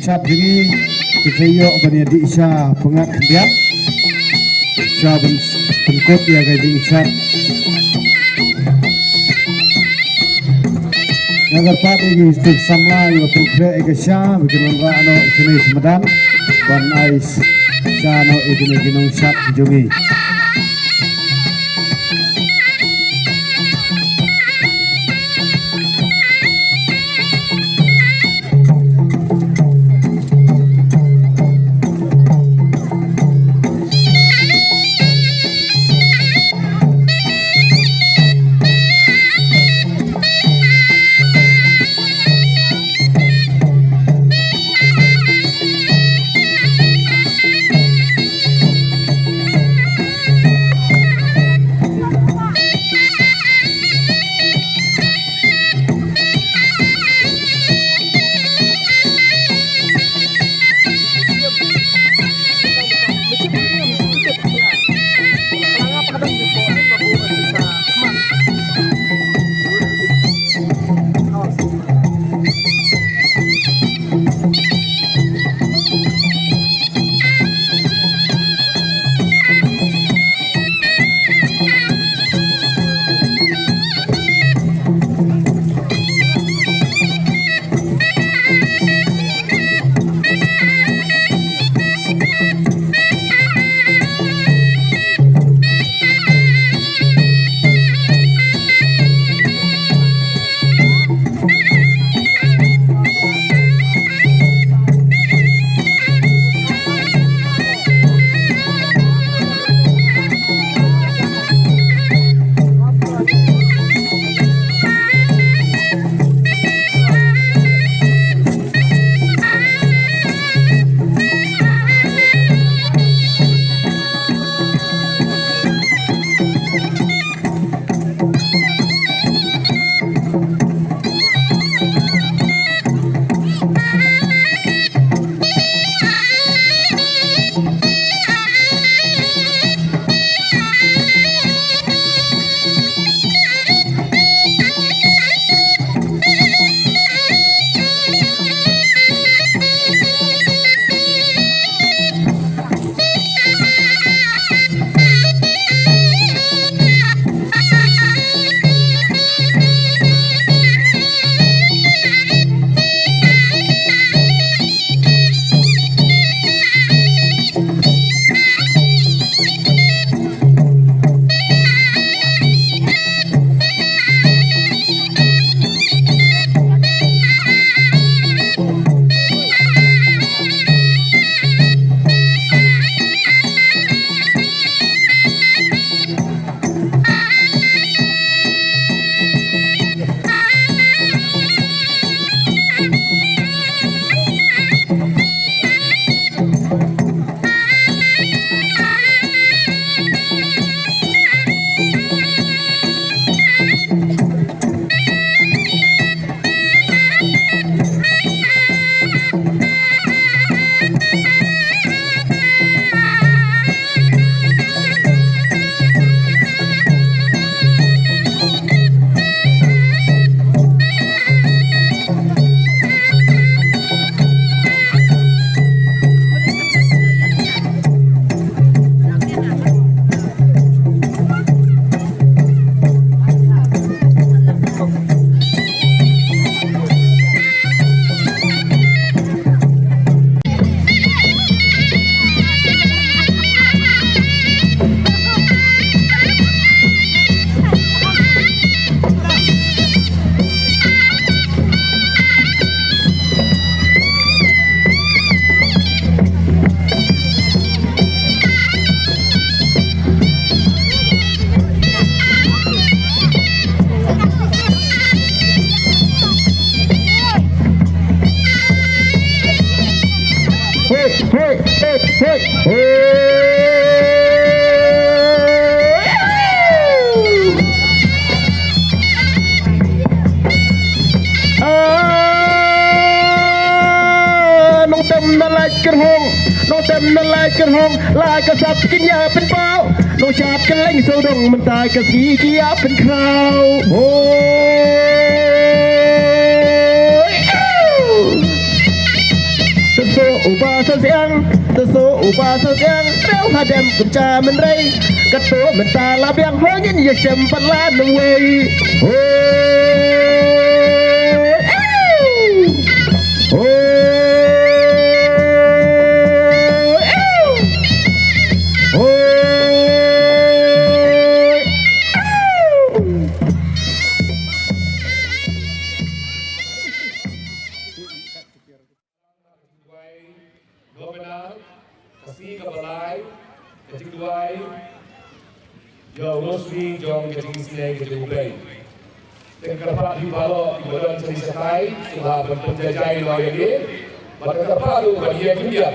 Ucap ini dikayok bani di isya pengat kendiak isya benkot ya gaji isya nagar pat igi istik samla yo tukre ega isya bikin unra ano sini semedan ban ais isya ano igin ginung isya jungi nông tâm nó lại cơn hông nông tâm nó lại cơn hông lại cái sập cái nhà bên bao nông chặt cái lạnh sâu đông mình tài cái gì kia bên khao số ba sao giang số ba sao giang rau hà đem cùng cha mình đây cắt tổ mình ta là biang hoa nhân nhiệt chém phát lá nông quê kasih kebalai, kecil duai, jauh nosri jong kecil sinai kecil ubay. Tengkarpat di balok di badan ceri setai, sudah penjajai lawan ini, pada terpalu bagi dia kerja.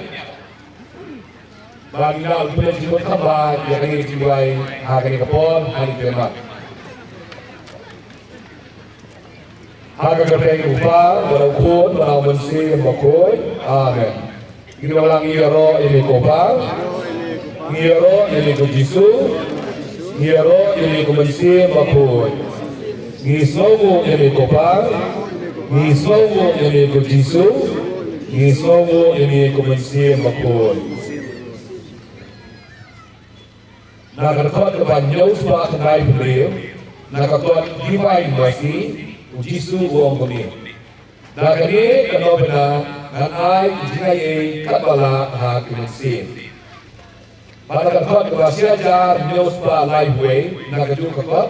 Bagi nak boleh jemput tambah, dia kini kecil duai, hari kapal, hari kemat. Harga kerja upah, berukun, berawasi, berkoi, amen. Kita ulang ngiro ini kopal, ngiro ini ko Jisu, ngiro ini ko Mesir bakoi. Ngisongo ini kopal, ngisongo ini ko Jisu, ngisongo ini ko Mesir bakoi. Nakakot kebanyaw sebab kenai beliau, nakakot divine mercy, Jisu uang beliau. Dan ini kalau benar dan ai jingai kabala ha kimansin. Pada kakot kebasia jar news ba live way nakaju kakot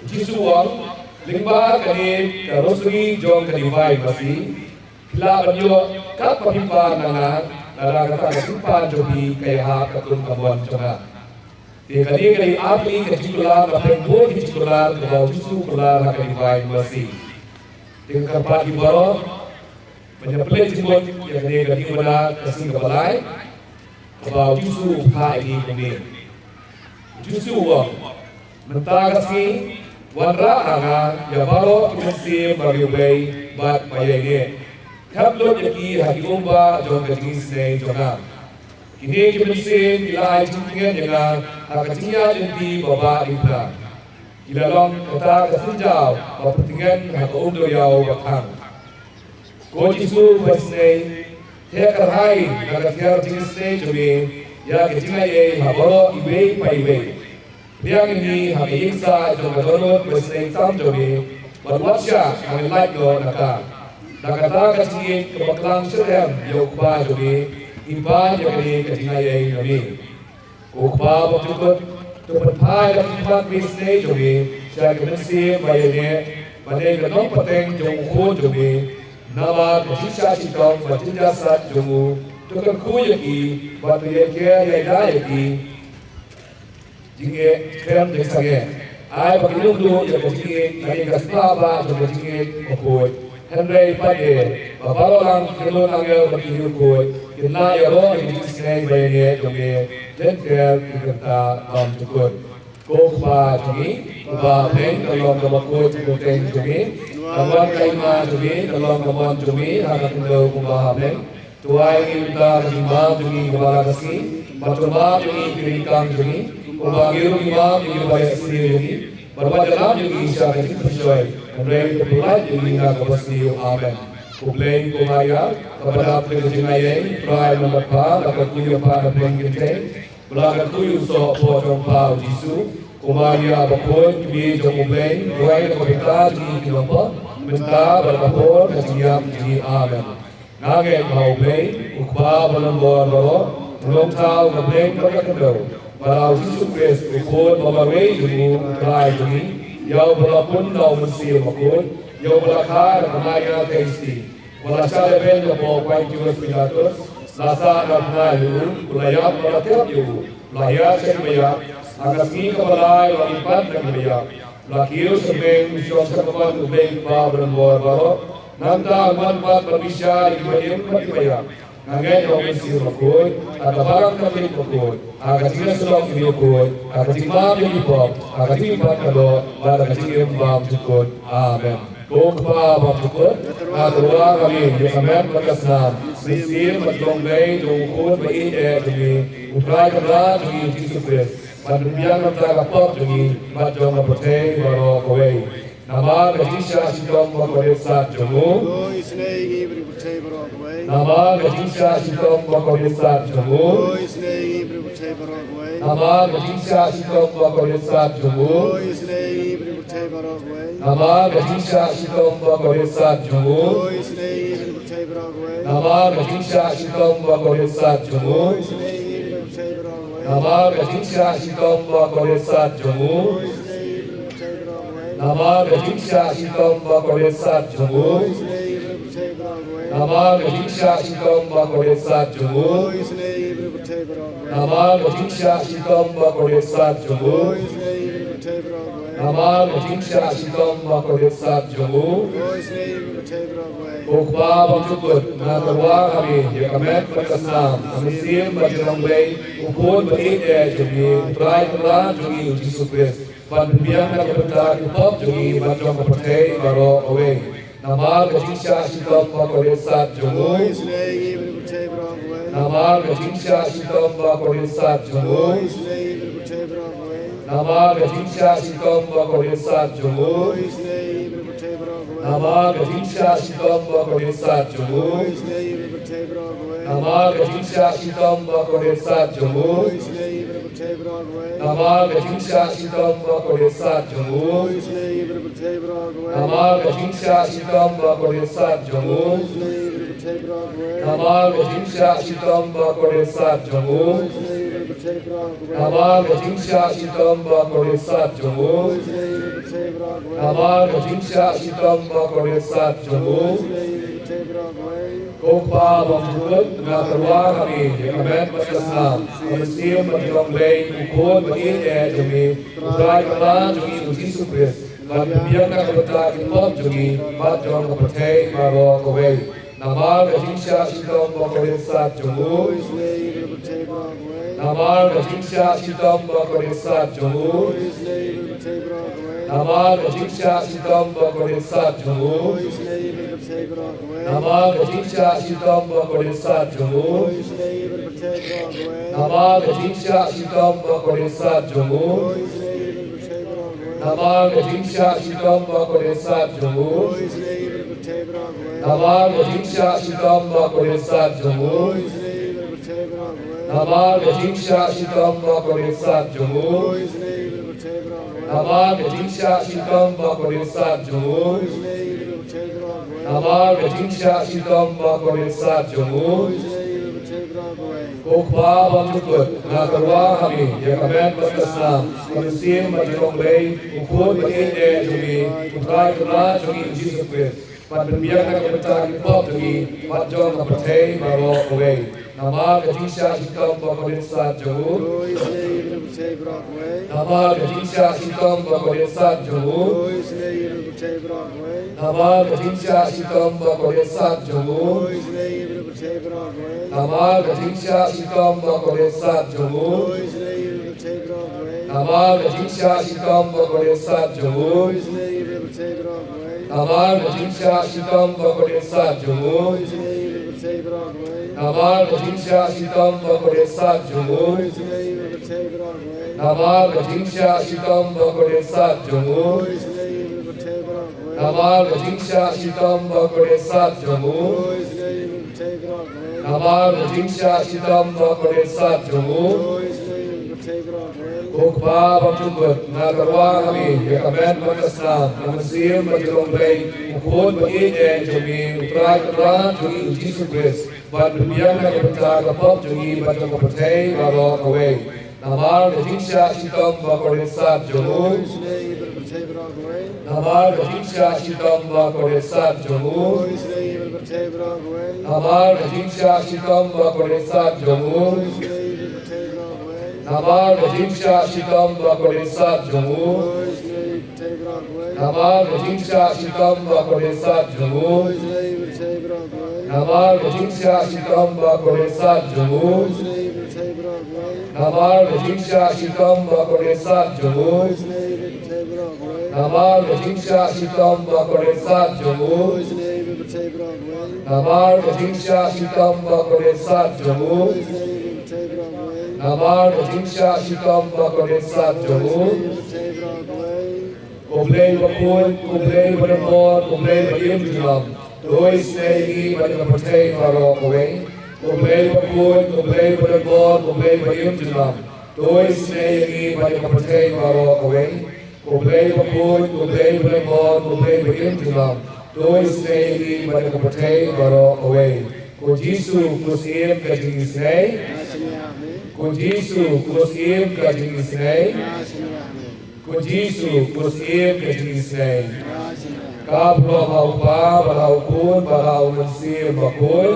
jisuang lingba kani karosri jong kani vai masi pila banyo kat pahimpa nana nara kata kapimpa jobi kay ha katun kabon chonga. Di kani api kajikular kapengbo kajikular kabaw jisu kular ha kani vai masi. Dengan karpat di bawah menyepelih jemput yang dia ganti pada kasih kebalai kabau jusu hai di kami jusu wang mentah kasih wanra anga ya baro kimsi bagi bay bat bayai kablo jadi hati umba jom ganti senai jona kini kimsi ilai jinggen dengan hakatinya jadi baba ibra ilalong kata kesenjau berpentingan hak umdo yau batang. Ko Jisu basnei hekar hai nagatyar jinsnei jumi ya kejinga ye habaro ibe paibe. Biang ini hak ingsa jogadonot basnei tam jumi berwasya ang like lo naka. Nakata kasih kebaklang serem yokba jumi iba jumi kejinga ye jumi. Ukba baktukut tupat hai dan tempat bisnei jumi siya kemensi bayane badai gadong pateng jong uko jumi nama kesisa sikong batinda sat jomu tukang kuyaki batu yeke yada yaki jinge krem desage ai bagilung do ya jinge ai kasbaba jong jinge kokoy henry pade babalolang kelon angel bakiyu koy kinna yaro ini sinai bayane joge jenker kita am tukut kokba jingi ba peng kalong kabakoy tukeng jingi kawan kaima jumi kalong kawan jumi haka tindo kumbahamen tuai kita lima jumi kepala kasih bercoba jumi kirikan jumi kumbagiru lima jumi bayar sendiri jumi berbajalan jumi isya kasih bersyai kemudian kebelah jumi nak kapasiu amen kumplain kumaya kepada penjengayeng try nomor 4 dapat kuyu pada penggenteng belakan kuyu so potong pau Jisu kumaya bakoi jumi jomubeng tuai kapita jumi kilompa minta berkapur kesiap di amen. Nage kau beng ukba balambor baro belum tahu ngebeng berkendau. Barau Yesus Kristus ukun mamawe jumu kelai jumi. Yau berlapun nau mensir makun. Yau berlakar kemaya keisti. Walasa leben lepo kuai Jules Pilatus. Lasa nabna yu ulayap beratiap yu. Lahir semaya agasmi kebalai walipat dan bayak. Lakiu sebeng mission sekaman ubeng pa berembor baro nanta manfaat berbisya di bagian berbayar Nangai yang mesti berkut, ada barang kami berkut, agak tidak selong ini berkut, agak tidak ini pop, agak tidak kalau, agak tidak bam cukup. Amin. Kumpa bam cukup, doa kami di amen berkesan. Mesti berjonggai, dongkut, berideh demi upaya kerja demi Yesus. Pandubian mentara pop demi majong berteh baru kowe. Nama Gadisha Shikom Bakoresa Jomu. Nama Gadisha Shikom Bakoresa Jomu. Nama Gadisha Shikom Bakoresa Jomu. Nama Gadisha Shikom Bakoresa Jomu. Nama Gadisha Shikom Bakoresa Jomu. Nama Gadisha Shikom Bakoresa Jomu. Nama Gadisha Shikom Bakoresa Jomu. Nama Gadisha Shikom Bakoresa Jomu. Nama Gadisha Shikom Bakoresa Jomu. Nama Gadisha Shikom Bakoresa Jomu. Ukba Bangkut Nakarwa kami di Kamet Berkesam kami sim berjalan baik upun berideh demi try kerja demi Yesus Kristus. Pandubian nak berbentar hip-hop jungi bacong kepercayaan baru away. Nama Gadisha Shikom Bakoresa Jomu. Nama Gadisha Shikom Bakoresa Jomu. Nama Gadisha Shikom Bakoresa Jomu. Nama Gadisha Shikom Bakoresa Jomu. Nama Gadisha Shikom Bakoresa Jomu. Nama Gadisha Shikom Bakoresa Jomu. Nama Gadisha Shikom Bakoresa Jomu. Nama Gadisha Shikom Bakoresa Jomu. Nama Gadisha Shikom Bakoresa Jomu. Nama Gadisha Shikom Bakoresa Jomu. Kumpa Bangkut Nakarwa kami di Kamet Berkesam kami sim berjalan baik ukun berideh demi upaya kerja demi Yesus Kristus. Pandubian nak berbentar hip-hop jungi bacong kepercayaan baru kowe. Nama Gadisha Shikom Bakoresa Jomu. Nama Gadisha Shikom Bakoresa Jomu. Nama Gadisha Shikom Bakoresa Jomu. Nama Gadisha Shikom Bakoresa Jomu. Nama Gadisha Shikom Bakoresa Jomu. Nama Gadisha Shikom Bakoresa Jomu. Nama Gadisha Shikom Bakoresa Jomu. Nama Gadisha Shikom Bakoresa Jomu. Nama Gadisha Shikom Bakoresa Jomu. Nama Gadisha Shikom Bakoresa Jomu. Ukba Bangkut Nakarwa kami di Kamet Berkesam kami sim berjalan baik ukun berideh demi upaya kerja demi Yesus Kristus. Pandubian nak berbentar hip-hop demi bacong kepercayaan baru kowe. Nama Gadisha Shikom Bakoresa Jomu. Nama Gadisha Shikom Bakoresa Jomu. Nama Gadisha Shikom Bakoresa Jomu. Nama Gadisha Shikom Bakoresa Jomu. Nama Gadisha Shikom Bakoresa Jomu. Nama Gadisha Shikom Bakoresa Jomu. Nama Gadisha Shikom Bakoresa Jomu. Nama Gadisha Shikom Bakoresa Jomu. Nama Gadisha Shikom Bakoresa Jomu. Nama Gadisha Shikom Bakoresa Jomu. Ukba Bangkut Nakarwa kami di Kamet Berkesam kami sim berjalan baik ukun berideh demi upaya kerja demi Yesus Kristus. Pandubian nak berbentar hip-hop jungi bacong kepercayaan baru kowe. Nama Gadisha Shikom Bakoresa Jomu. Nama Gadisha Shikom Bakoresa Jomu. Nama Gadisha Shikom Bakoresa Jomu. Nama Gadisha Shikom Bakoresa Jomu. Nama Gadisha Shikom Bakoresa Jomu. Namar Kajinsha Shikamba Koresat Jumur Namar Kajinsha Shikamba Koresat Jumur Namar Kajinsha Shikamba Koresat Jumur Namar Kajinsha Shikamba Koresat Jumur Namar Kajinsha Shikamba Koresat Jumur Kublai Bakul, Kublai Banamor, Kublai Bayim Julam Doi Snegi Bani Kapatay Faro Kaway Kublai Bakul, Kublai Banamor, Kublai Bayim Julam Doi Snegi Bani Kapatay Faro Kaway Kublai Bakul, Kublai Banamor, Kublai Bayim Julam Doi Snegi Bani Kapatay Faro Kaway Kujisu Kusim Kajing Snei Kujisu Kusim Kajing Snei Kujisu Kusim Kajing Snei Kablo Haupa Balaupun Balau Mensir Bakul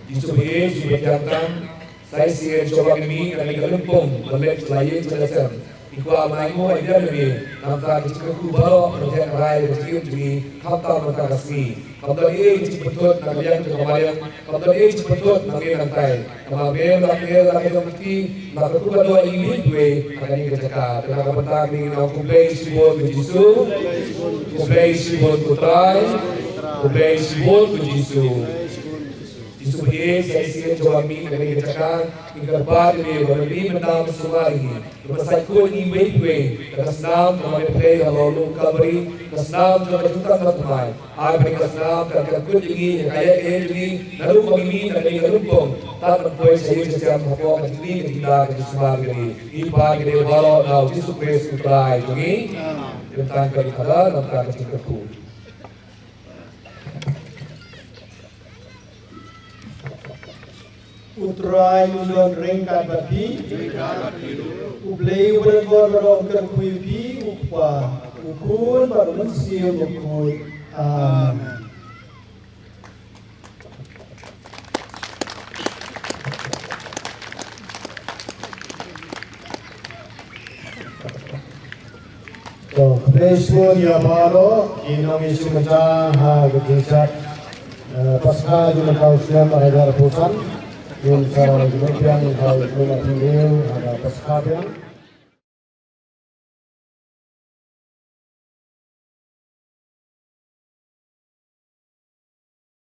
Disubihi Subijantang Saya siya coba kami kami galumpong Balik selain selesai Ikwa maimu aja lagi Nampak kecil balo Protek rai kecil jadi Kapta mereka kasih Kapta ini cepetut Nagayan kemayan Kapta ini cepetut Nagayan nantai Kemarin laki seperti Maka kuba doa ini gue Akan ini kecekak Kena kapentang ini Nama kublai sibol kujisu Kublai sibol kutrai Kublai sibol kujisu Disubihi saya siya coba kami kami kecekak Ingkar bar ini Berlebih menang semua ini Bermasai ko ni wei kasnam namanya play halolu kabri kasnam jo berjuta matumai ai bagi kasnam kan kut ini kaya ini lalu pemini dari galumpong tak berpoin saya sejam hapo ini kita semua ini di pagi di balo now Yesus Kristus try ini tentang kali kada nampak ketikku Utrai ulon rengkat bati Ublei bergor berongkar kuipi Upah Ukun baru mensium ukun Amin Kepesur ya baro Inong isu mencah Ketingkat Pasca Jumat Kausian Agar Pusan Yung sa Jumat yang Kau Jumat Tinggal Ada Pasca yang